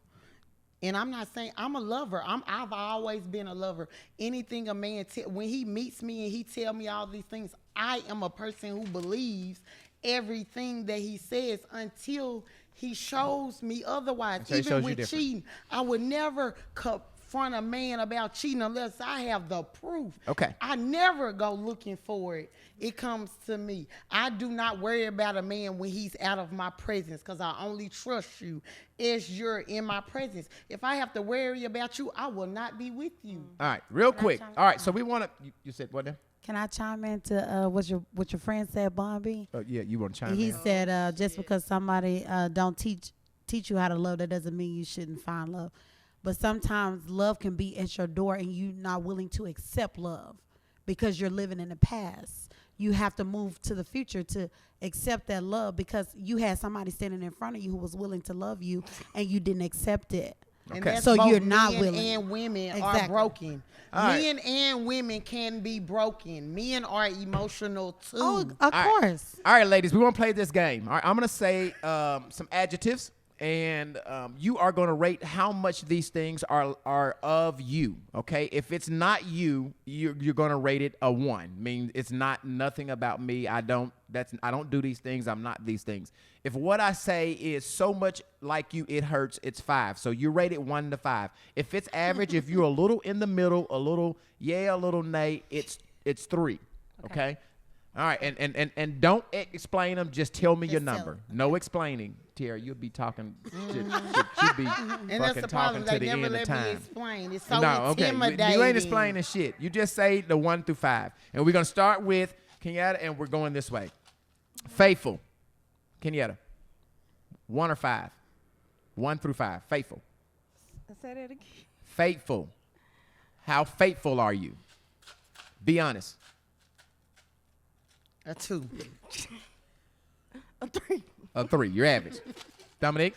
And I'm not saying I'm a lover. I've always been a lover. Anything a man when he meets me and he tell me all these things, I am a person who believes everything that he says until he shows me otherwise. So even with cheating, I would never confront a man about cheating unless I have the proof. Okay. I never go looking for it. It comes to me. I do not worry about a man when he's out of my presence because I only trust you as you're in my presence. If I have to worry about you, I will not be with you. All right, real quick. All right, so we want to. You said what now? Can I chime into what your friend said, Bon B? Yeah, you want to chime in? He said just because somebody don't teach you how to love, that doesn't mean you shouldn't find love. But sometimes love can be at your door and you're not willing to accept love because you're living in the past. You have to move to the future to accept that love because you had somebody standing in front of you who was willing to love you and you didn't accept it. And Okay. that's So both you're not men willing. and women Exactly. are broken. All right. Men and women can be broken. Men are emotional too. Oh, of All right. course. All right, ladies, we want to play this game. All right, I'm going to say some adjectives, and you are going to rate how much these things are of you, okay? If it's not you, you're going to rate it a 1. I mean, it's not nothing about me. I don't do these things. I'm not these things. If what I say is so much like you, it hurts, it's 5. So you rate it 1 to 5. If it's average, if you're a little in the middle, a little yeah, a little nay, it's 3, okay? All right, and don't explain them. Just tell me your Just tell number. them. No explaining, Terra. You'll be talking. She'd be And that's fucking the talking problem. to They the never end of let me time. explain. It's so No, okay. intimidating. You ain't explaining shit. You just say the 1 through 5, and we're gonna start with Kenyetta, and we're going this way. Faithful, Kenyetta. 1 or 5? 1 through 5. Faithful. Say that again. Faithful. How faithful are you? Be honest. A 2. A 3. A 3. You're average. Dominique.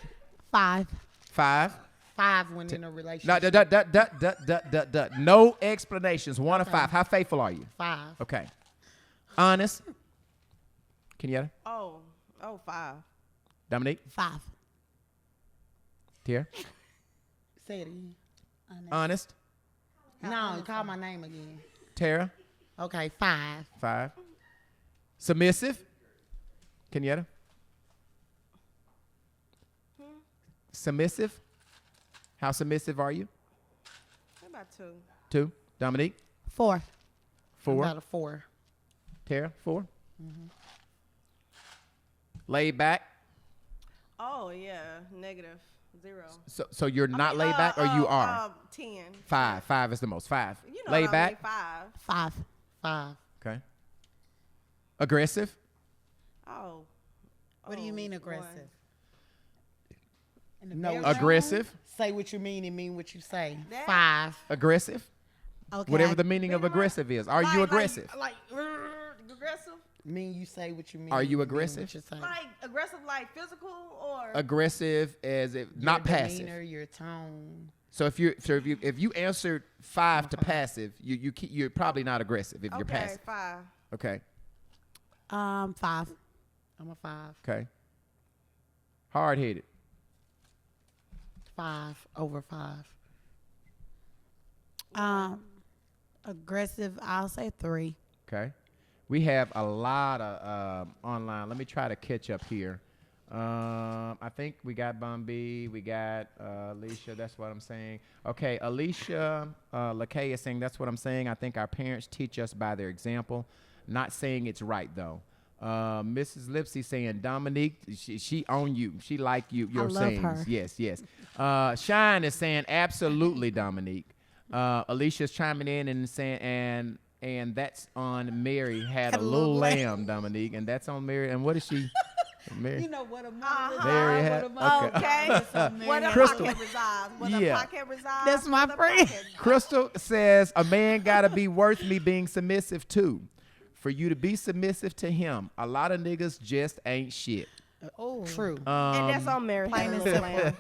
5. 5. 5 when in a relationship. No, no explanations. 1 or 5. How faithful are you? 5. Okay. Honest. Kenyetta. Oh, 5. Dominique. 5. Terra. Say it again. Honest. No, call my name again. Terra. Okay, 5. 5. Submissive. Kenyetta. Submissive. How submissive are you? About 2. 2. Dominique. 4. 4. About a 4. Terra. 4. Laid back. Oh yeah, negative 0. So you're not laid back, or you are? 10. 5. 5 is the most. 5. You know laid what I mean, back. 5. 5. 5. Okay. Aggressive. Oh. What do you mean aggressive? No. Aggressive. Say what you mean and mean what you say. That- 5. Aggressive. Okay. Whatever the meaning of Meaning aggressive is. Are you aggressive? Like aggressive? Mean you say what you mean. Are you mean aggressive? what you say. Like aggressive, like physical or? Aggressive as if not Your passive. demeanor, your tone. So if you answered 5 to passive, you're probably not aggressive if you're Okay, passive. 5. Okay. 5. I'm a 5. Okay. Hard headed. 5 over 5. Aggressive, I'll say 3. Okay. We have a lot of online. Let me try to catch up here. I think we got Bumby. We got Alicia. That's what I'm saying. Okay, Alicia LaKay is saying that's what I'm saying. I think our parents teach us by their example. Not saying it's right, though. Mrs. Lipsy saying Dominique, she on you. She like you. Your love sayings. her. Yes, yes. Shine is saying absolutely, Dominique. Alicia's chiming in and saying and that's on Mary had a little lamb, Dominique, and that's on Mary. And what is she? Mary. You know what a mother Mary had. Okay. Where the Crystal. pocket resides. Where the Yeah. pocket resides. That's my where the friend. pocket resides. Crystal says a man gotta be worth me being submissive to. For you to be submissive to him, a lot of niggas just ain't shit. Oh, True. And that's on Mary. plain and simple.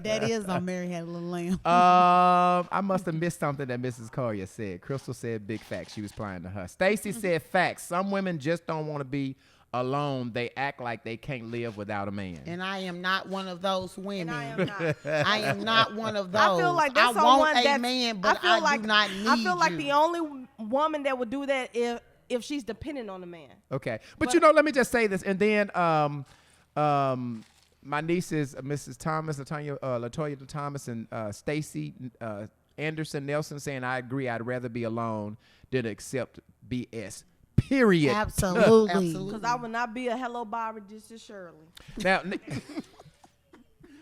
That is on Mary Had a Little Lamb. I must have missed something that Mrs. Collier said. Crystal said big facts. She was applying to her. Stacy said facts. Some women just don't want to be alone. They act like they can't live without a man. And I am not one of those women. And I am not. I am not one of those. I feel like that's I want someone a man, but feel I like, do not need I feel like you. the only woman that would do that if she's dependent on a man. Okay. But you know, let me just say this. And then my nieces, Mrs. Thomas, Latoya Thomas, and Stacy Anderson Nelson saying, I agree. I'd rather be alone than accept BS. Period. Absolutely. Absolutely. Because I would not be a hello Barbara, this is Shirley. Now,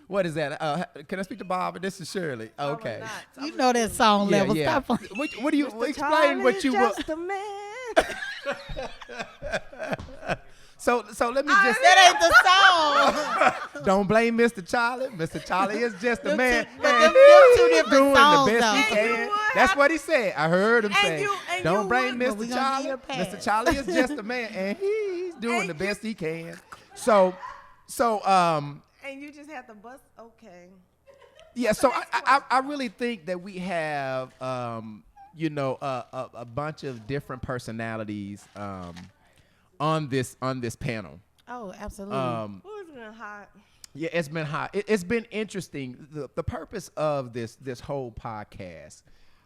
what is that? Can I speak to Bob? This is Shirley. I would Okay. not. You know that song level. Stop playing. What do you Mr. explain? What you will? just a man. So let me just That ain't the song. don't blame Mr. Charlie. Mr. Charlie is just a man. But and them two different doing songs, the best he though. can. And you would That's have- what he said. I heard him say, and "Don't you blame would, but we Mr. gonna Charlie. give you a pass. Mr. Charlie is just a man, and he's doing And the best he can." So And you just have to bust. Okay. yeah. So I really think that we have a bunch of different personalities on this panel. Oh, absolutely. Oh, it's been hot. Yeah, it's been hot. It's been interesting. The purpose of this whole podcast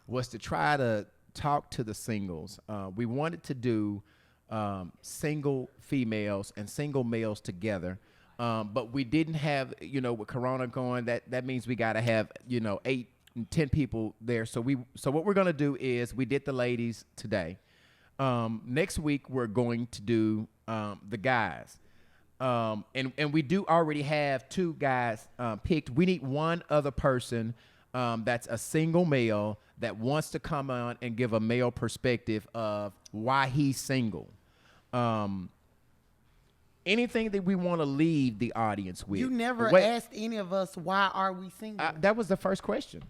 was to try to talk to the singles. We wanted to do single females and single males together, but we didn't have, with Corona going, that means we got to have, 8 and 10 people there. So what we're gonna do is we did the ladies today. Next week we're going to do the guys. And we do already have 2 guys picked. We need one other person that's a single male that wants to come on and give a male perspective of why he's single. Anything that we want to leave the audience with. You never asked any of us, why are we single? That was the first question.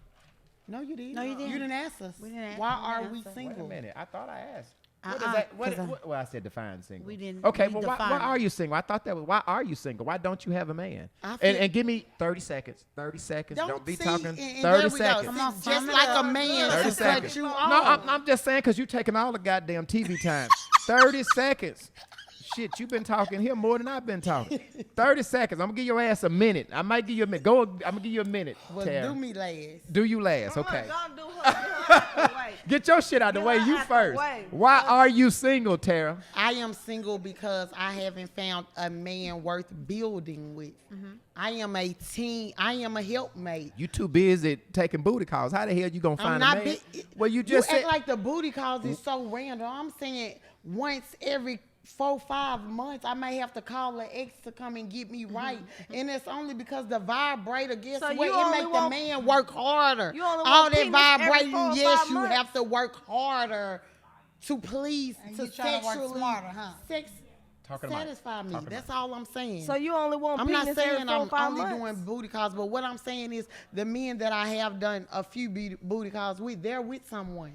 No, you didn't. No, you didn't. You didn't ask us. We didn't Why we are didn't we answer. Wait a single? minute. I thought I asked. What is Uh-uh, that? 'cause Well, I said define single. We didn't- Okay, we well, why defined are it. you single? I thought that was, why are you single? Why don't you have a man? I feel- And give me 30 seconds. 30 seconds. Don't be see, talking. and 30 there we go. seconds. See, Come on, just sum it like up. a man 30 to seconds. cut you No, off. I'm just saying because you taking all the goddamn TV time. 30 seconds. Shit, you've been talking here more than I've been talking. 30 seconds. I'm going to give your ass a minute. I might give you a minute. I'm going to give you a minute, Well, Terra. do me last. Do you last? Come on, Okay. don't do her way. Get your shit out the Get way. her You out the first. way. Why are you single, Terra? I am single because I haven't found a man worth building with. I am a teen. I am a helpmate. You too busy taking booty calls. How the hell you gonna I'm find not a man? big. Well, you just act said like the booty calls is so random. I'm saying once every 4-5 months, I may have to call an ex to come and get me right, and it's only because the vibrator. Guess So what? you It only make the want- man work harder. You only All want that penis every vibrating. 4 or Yes, 5 you months. have to work harder to please, And to you try to work sexually smarter, huh? Talking about- satisfy me. talking That's all I'm saying. So you only want I'm not penis every saying 4 or I'm 5 only months. doing booty calls, but what I'm saying is the men that I have done a few booty calls with, they're with someone.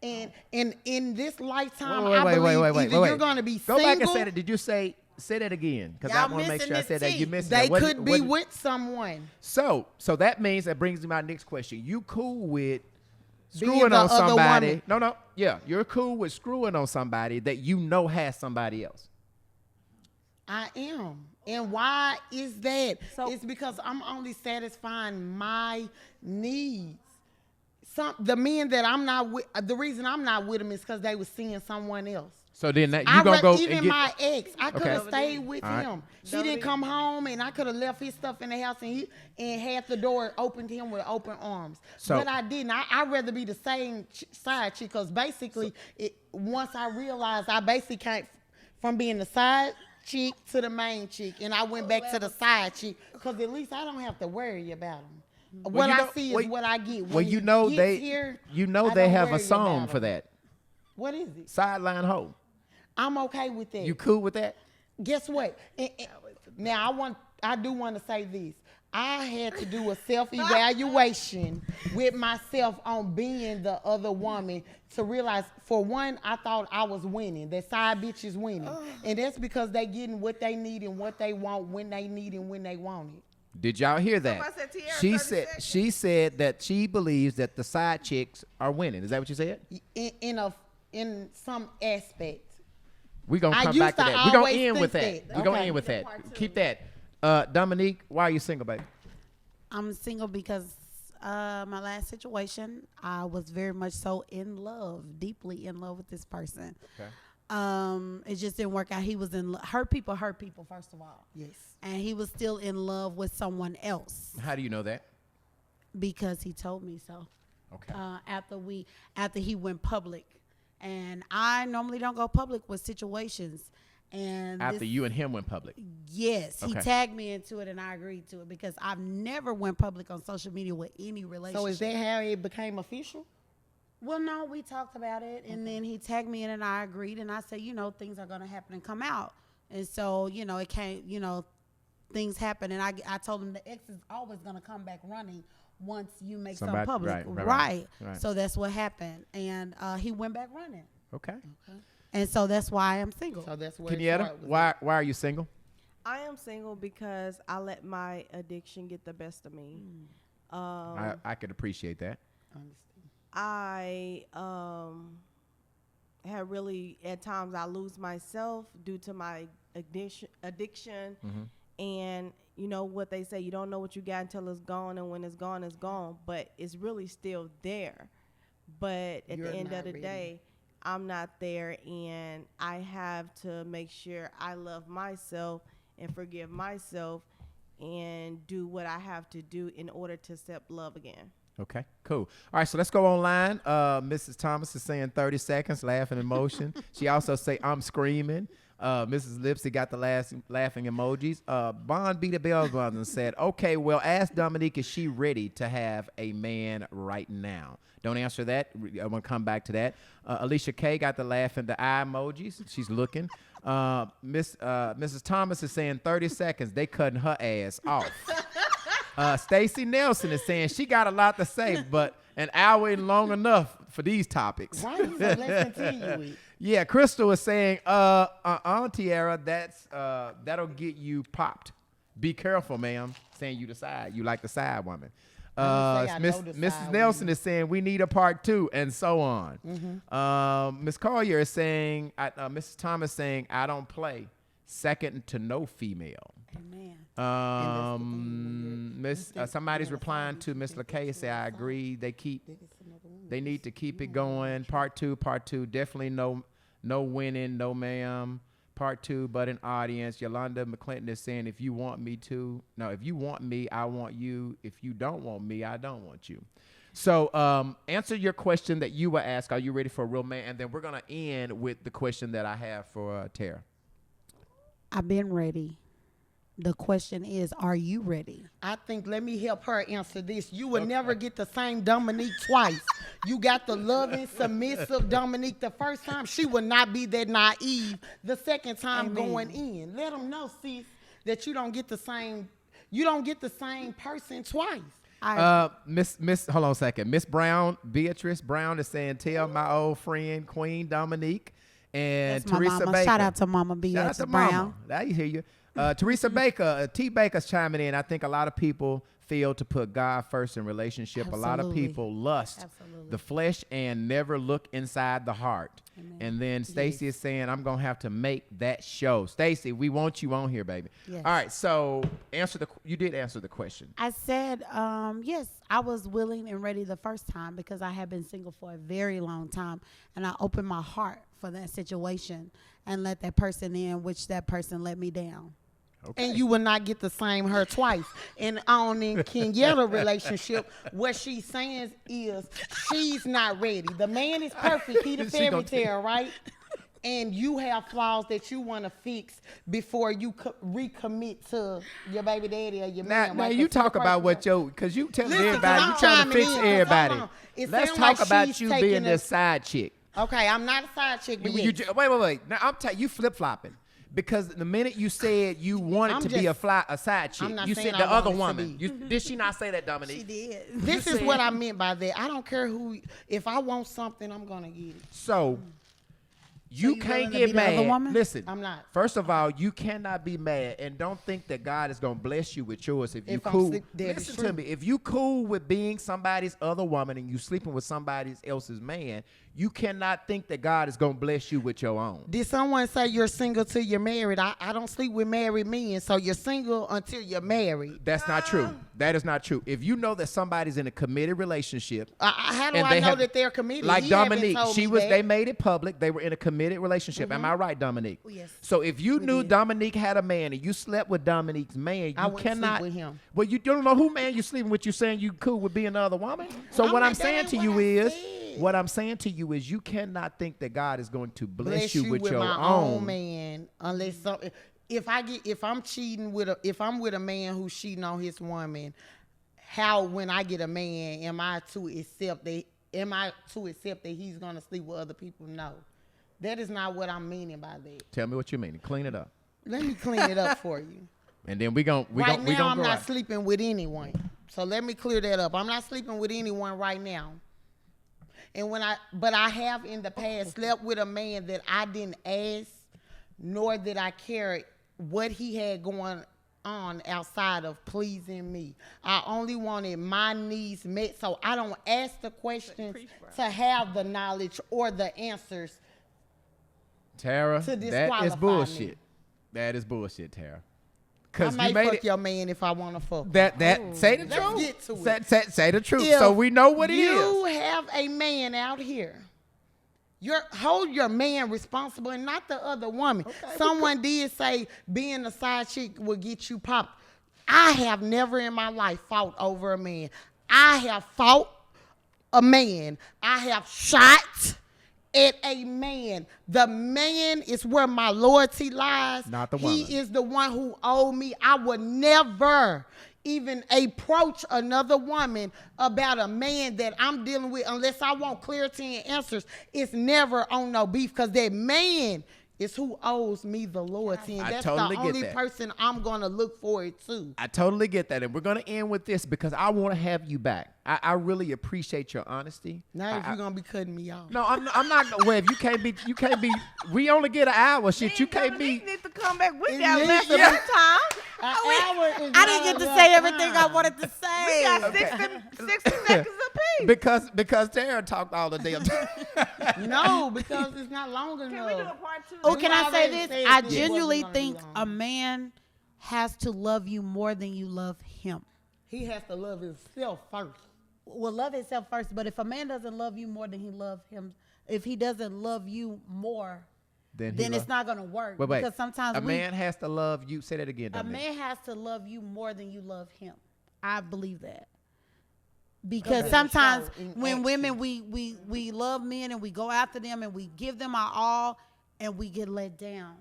And in this lifetime, I believe either you're going to be Go single. back and say that. Did you say that again? Because I Y'all want to make missing sure I the said that. You T. missed They that. What- could be what- with someone. So that means that brings me my next question. You cool with Being screwing the on other somebody? woman. No. Yeah, you're cool with screwing on somebody that you know has somebody else. I am. And why is that? So- It's because I'm only satisfying my needs. The men that I'm not with, the reason I'm not with them is because they was seeing someone else. So then that you gonna go even and get my ex, I could have Okay. stayed with All right. him. She didn't come home, and I could have left his stuff in the house, and had the door open to him with open arms. So- But I didn't. I'd rather be the same side chick, because basically, once I realized I basically can't from being the side chick to the main chick, and I went back to the side chick because at least I don't have to worry about them. What I see is what I get. Well, you know they have a worry song about for 'em. that. What is it? Sideline hoe. I'm okay with that. You cool with that? Guess what? Now I do want to say this. I had to do a self-evaluation with myself on being the other woman to realize, for one, I thought I was winning. That side bitch is winning. And that's because they getting what they need and what they want when they need and when they want it. Did y'all hear that? Somebody said Terra, She 30 said seconds. she said that she believes that the side chicks are winning. Is that what you said? In some aspect. We're going to I come used back to to that. We're going to always end with think that. that. We're going to Okay. end with that. Part two. Keep that. Dominique, why are you single, baby? I'm single because my last situation, I was very much so in love, deeply in love with this person. Okay. It just didn't work out. He was in hurt people, first of all. Yes. And he was still in love with someone else How do you know that? because he told me so. Okay. After he went public, and I normally don't go public with situations. And After you and him went public. yes, he Okay. tagged me into it, and I agreed to it because I've never went public on social media with any relationship. So is that how it became official? Well, no, we talked about it, and then he tagged me in, and I agreed, and I said, things are going to happen and come out. And so, it can't, things happen, and I told him the ex is always going to come back running once you make something public. Right. So that's what happened, and he went back running. Okay. And so that's why I'm single. So that's where Kenyetta, why are you single? I am single because I let my addiction get the best of me. I could appreciate that. I have really, at times, I lose myself due to my addiction. And you know what they say, you don't know what you got until it's gone, and when it's gone, but it's really still there. But at the end of the day, I'm not there, and I have to make sure I love myself and forgive myself and do what I have to do in order to accept love again. Okay, cool. All right, so let's go online. Mrs. Thomas is saying 30 seconds, laughing emotion. She also say, I'm screaming. Mrs. Lipsy got the last laughing emojis. Bond beat the bells buzzing and said, okay, well, ask Dominique, is she ready to have a man right now? Don't answer that. I'm going to come back to that. Alicia K got the laughing the eye emojis. She's looking. Mrs. Thomas is saying 30 seconds. They cutting her ass off. Stacy Nelson is saying she got a lot to say, but an hour ain't long enough for these topics. Right, so let's continue it. Yeah, Crystal is saying, Terra, that'll get you popped. Be careful, ma'am. Saying you decide. You like the side woman. Mrs. Nelson is saying we need a part 2, and so on. Miss Collier is saying, Mrs. Thomas saying, I don't play. Second to no female. Amen. Somebody's replying to Miss LaKay, say I agree. They need to keep it going. Part two. Definitely no winning, no ma'am. Part 2, but an audience. Yolanda McClinton is saying, if you want me, I want you. If you don't want me, I don't want you. So answer your question that you were asked. Are you ready for a real man? And then we're going to end with the question that I have for Terra. I've been ready. The question is, are you ready? I think, let me help her answer this. You will never get the same Dominique twice. You got the loving, submissive Dominique the first time. She will not be that naive the second time going in. Let them know, sis, that you don't get the same person twice. Miss, hold on a second. Miss Brown, Beatrice Brown is saying, tell my old friend, Queen Dominique, and That's my Teresa mama. Baker. Shout out to Mama Shout Beatrice out to Brown. Mama. I hear you. Teresa Baker, T. Baker's chiming in. I think a lot of people fail to put God first in relationship. Absolutely. A lot of people lust the flesh and never look inside the heart. Amen. And then Stacy is saying, I'm going to have to make that show. Stacy, we want you on here, baby. Yes. All right, so you did answer the question. I said, yes, I was willing and ready the first time because I had been single for a very long time. And I opened my heart for that situation and let that person in, which that person let me down. Okay. And you will not get the same her twice. And on in Kenyetta relationship, what she's saying is she's not ready. The man is perfect. He the fairy tale, right? and you have flaws that you want to fix before you recommit to your baby daddy or your man. Now right? you 'Cause some talk about person- what your, because you telling Listen, 'cause everybody, I'm you trying to chiming fix in, 'cause everybody. hold on. It Let's sound talk like about she's you taking being this us- side chick. Okay, I'm not a side chick, but yes. Wait. Now I'm telling you, flip flopping. Because the minute you said you wanted I'm to be just- a side chick, I'm not you saying said the I other want it to woman. be. Did she not say that, Dominique? She did. This You is what said- I meant by that. I don't care who. If I want something, I'm gonna get it. So you you can't willing to get be the other mad. woman? Listen, I'm not. First of all, you cannot be mad, and don't think that God is gonna bless you with yours if you If I'm cool. sleep- that is Listen true. to me. If you cool with being somebody's other woman and you sleeping with somebody else's man, you cannot think that God is gonna bless you with your own. Did someone say you're single till you're married? I don't sleep with married men, so you're single until you're married. That's not true. That is not true. If you know that somebody's in a committed relationship, How do and I they know have- that they're committed? like He haven't Dominique, told she me was. that. They made it public. They were in a committed relationship. Am I right, Dominique? Yes. So if you knew did. Dominique had a man and you slept with Dominique's man, you I wouldn't sleep cannot. with him. Well, you don't know who man you sleeping with. You saying you cool with being another woman. So I'm what not- I'm that saying ain't to what you I is, said. what I'm saying to you is, you cannot think that God is going to bless you with your my own. man, unless something. If I'm cheating if I'm with a man who's cheating on his woman, how when I get a man am I to accept that? Am I to accept that he's gonna sleep with other people? No, that is not what I'm meaning by that. Tell me what you mean. Clean it up, Let me clean it up for you. and then we gon' Right now, go I'm not right. sleeping with anyone. So let me clear that up. I'm not sleeping with anyone right now. And but I have in the past slept with a man that I didn't ask, nor did I care what he had going on outside of pleasing me. I only wanted my needs met, so I don't ask the questions to have the knowledge or the answers. Tara, to that disqualify is bullshit. me. That is bullshit, Tara. I Because you might made fuck it. your man if I want to fuck. Say the Let's truth. get to it. Say the truth, If so we know what it you is. have a man out here, hold your man responsible and not the other woman. Someone did say being a side chick will get you popped. I have never in my life fought over a man. I have fought a man. I have shot at a man. The man is where my loyalty lies. Not the woman. He is the one who owed me. I would never even approach another woman about a man that I'm dealing with unless I want clarity and answers. It's never on no beef because that man is who owes me the loyalty. And I that's totally the get only that. person I'm going to look for it to. I totally get that, and we're gonna end with this because I want to have you back. I really appreciate your honesty. Now if you're going to be cutting me off. No, I'm not. Well, if you can't be. We only get an hour. Shit, you can't Dominique be. need to come back. We It got needs less to of be- time. I didn't get to say everything I wanted to say. We got 60 seconds apiece. Because Terra talked all the damn time. No, because it's not long Can we do a enough. part two? Oh, can I say already this? said I this genuinely wasn't gonna think be long. a man has to love you more than you love him. He has to love himself first. Well, love himself first, but if a man doesn't love you more than he loves him, if he doesn't love you more, then it's not going to work. Wait. Because sometimes a man has to love you. Say that again, a Dominique. man has to love you more than you love him. I believe that. Because sometimes show in when action. women we love men and we go after them and we give them our all and we get let down.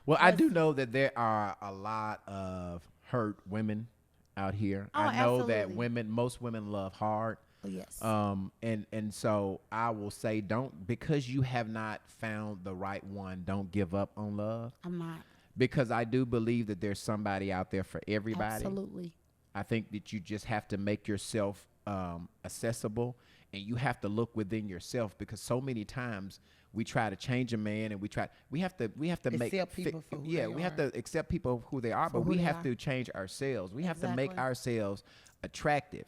Well, I do know that there are a lot of hurt women out here. Oh, I know absolutely. that most women love hard. Oh, yes. And so I will say, because you have not found the right one, don't give up on love. I'm not. Because I do believe that there's somebody out there for everybody. Absolutely. I think that you just have to make yourself accessible, and you have to look within yourself, because so many times we try to change a man, and we have to make Accept people for who yeah, they we have are. to accept people who they are, but who we they have are. to change ourselves. We have to make Exactly. ourselves attractive,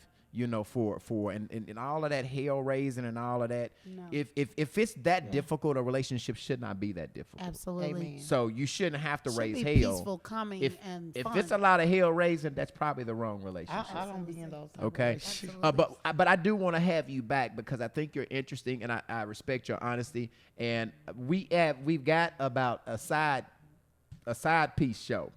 for and all of that hell raising and all of that. No. If it's that difficult, a relationship should not be that difficult. Absolutely. Amen. So you shouldn't have to Should raise be hell. peaceful, calming, If and if fun. it's a lot of hell raising, that's probably the wrong relationship. I don't be in those type of Okay, relationships. but I do want to have you back because I think you're interesting, and I respect your honesty. And we've got about a side piece show.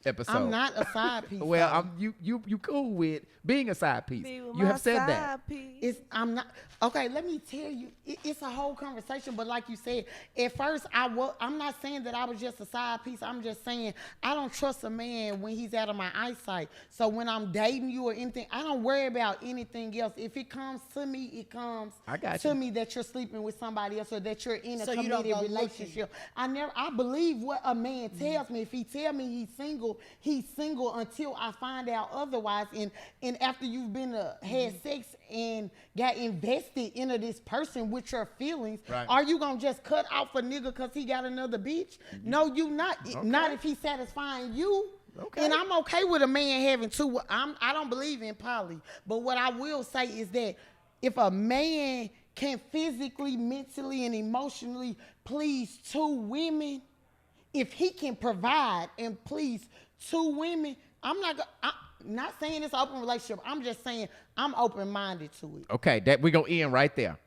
episode. I'm not a side piece. Well, though. you cool with being a side piece. Be with You my have said side that. piece. I'm not okay. Let me tell you, it's a whole conversation. But like you said, at first I'm not saying that I was just a side piece. I'm just saying I don't trust a man when he's out of my eyesight. So when I'm dating you or anything, I don't worry about anything else. If it comes to me, it comes to me that you're sleeping with somebody else or that you're in a committed relationship. I believe what a man tells me. If he tell me he's single until I find out otherwise. And after you've been had sex and got invested into this person with your feelings, are you gonna just cut off a nigga because he got another bitch? No, you not. Not if he's satisfying you. Okay. And I'm okay with a man having two. I don't believe in poly, but what I will say is that if a man can physically, mentally, and emotionally please two women, if he can provide and please two women, I'm not saying it's an open relationship. I'm just saying I'm open-minded to it. Okay, that we're gonna end right there.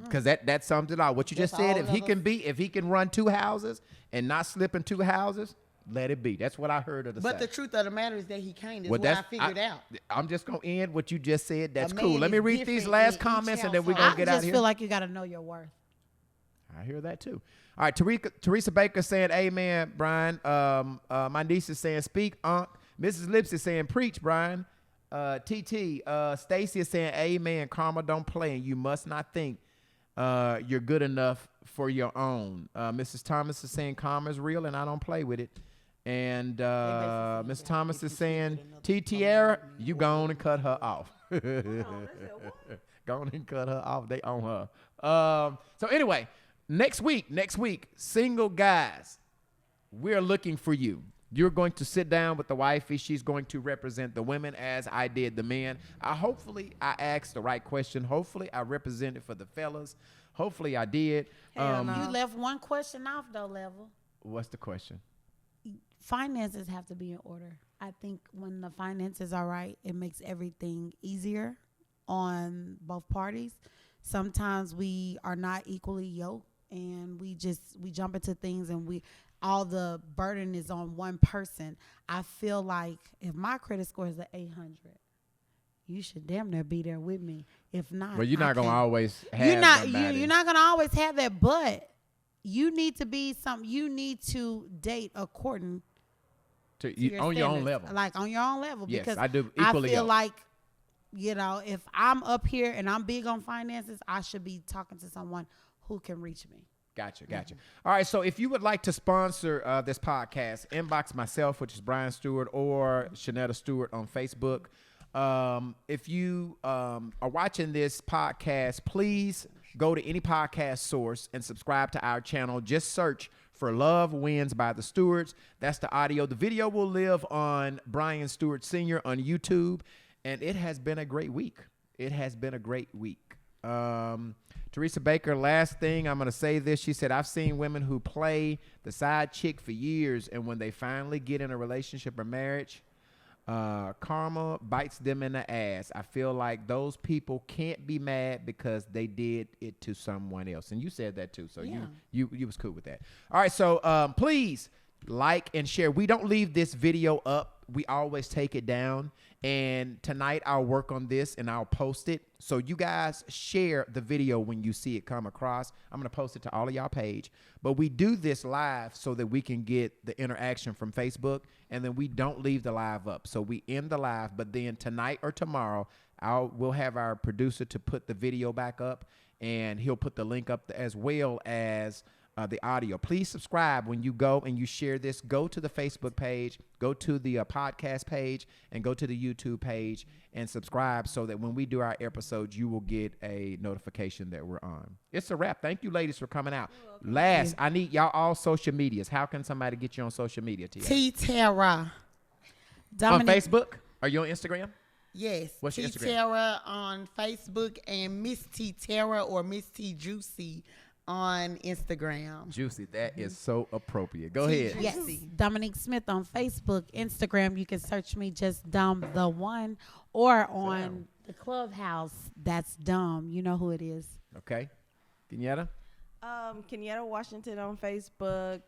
Because that sums it all. What you just said, if he can run two houses and not slip in two houses, let it be. That's what I heard of the But say. the truth of the matter is that he can't. Is what I figured out. I'm just going to end what you just said. That's cool. Let me read these last comments and then we're going to get out of here. I just feel like you got to know your worth. I hear that too. All right, Teresa Baker saying, amen, Brian. My niece is saying, speak, Unc. Mrs. Lips is saying, preach, Brian. TT, Stacy is saying, amen. Karma don't play, and you must not think you're good enough for your own. Mrs. Thomas is saying, karma is real, and I don't play with it. And Ms. Thomas is saying, Terra, you go on and cut her off. Go on and cut her off. They own her. So anyway, next week, single guys, we're looking for you. You're going to sit down with the wifey. She's going to represent the women as I did the men. Hopefully I asked the right question. Hopefully I represented for the fellas. Hopefully I did. You left one question off though, Level. What's the question? Finances have to be in order. I think when the finances are right, it makes everything easier on both parties. Sometimes we are not equally yoked and we jump into things and all the burden is on one person. I feel like if my credit score is 800, you should damn near be there with me. If not, well, you're not gonna always have you're not gonna always have that, but you need to be you need to date according to your on your own level. Like on your own level. Yes, because I do equally. I feel like, if I'm up here and I'm big on finances, I should be talking to someone who can reach me. Gotcha. All right, so if you would like to sponsor this podcast, inbox myself, which is Brian Stewart, or Shanetta Stewart on Facebook. If you are watching this podcast, please go to any podcast source and subscribe to our channel. Just search for Love Wins by the Stewarts. That's the audio. The video will live on Brian Stewart Sr. on YouTube, and it has been a great week. Teresa Baker, last thing, I'm going to say this. She said, I've seen women who play the side chick for years, and when they finally get in a relationship or marriage, karma bites them in the ass. I feel like those people can't be mad because they did it to someone else. And you said that too, so yeah. you was cool with that. All right, so please like and share. We don't leave this video up. We always take it down. And tonight I'll work on this and I'll post it. So you guys share the video when you see it come across. I'm going to post it to all of y'all page. But we do this live so that we can get the interaction from Facebook. And then we don't leave the live up. So we end the live. But then tonight or tomorrow, we'll have our producer to put the video back up. And he'll put the link up as well as the audio. Please subscribe when you go and you share this. Go to the Facebook page, go to the podcast page, and go to the YouTube page and subscribe so that when we do our episodes, you will get a notification that we're on. It's a wrap. Thank you, ladies, for coming out. Last, I need y'all all social medias. How can somebody get you on social media, Tia? Terra. On Facebook? Are you on Instagram? Yes. What's your Instagram? Terra on Facebook and Miss T Terra or Miss T Juicy on Instagram. Juicy, that is so appropriate. Go ahead. Yes, Dominique Smith on Facebook, Instagram. You can search me just Dom the One, or on the Clubhouse. That's Dom. You know who it is. Okay, Kenyetta. Kenyetta Washington on Facebook.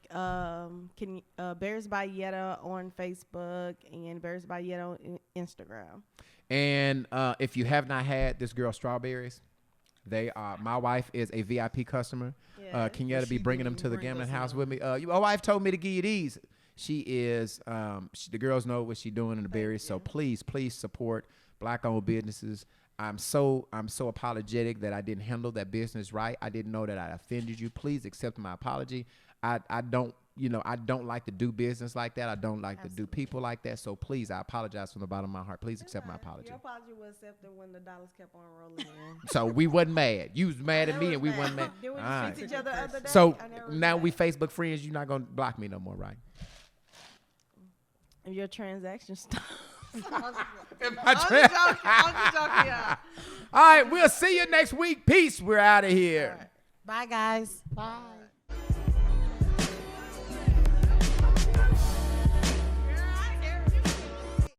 Bears by Yetta on Facebook and Bears by Yetta on Instagram. And if you have not had this girl strawberries, they are. My wife is a VIP customer. Yeah. Kenyetta be bringing them to the gambling house with me. My wife told me to give you these. She is. The girls know what she's doing in the berries. So please support Black-owned businesses. I'm so apologetic that I didn't handle that business right. I didn't know that I offended you. Please accept my apology. I don't like to do business like that. I don't like to do people like that. So please, I apologize from the bottom of my heart. Please accept my apology. Your apology was accepted when the dollars kept on rolling in. So we wasn't mad. You was mad at me and we wasn't mad. Then we All just right. speak to each other the other day. So I never now was we mad. Facebook friends. You're not going to block me no more, right? If your transaction stops. I'm I'm just joking, yeah. All right, we'll see you next week. Peace. We're out of here. Bye, guys. Bye.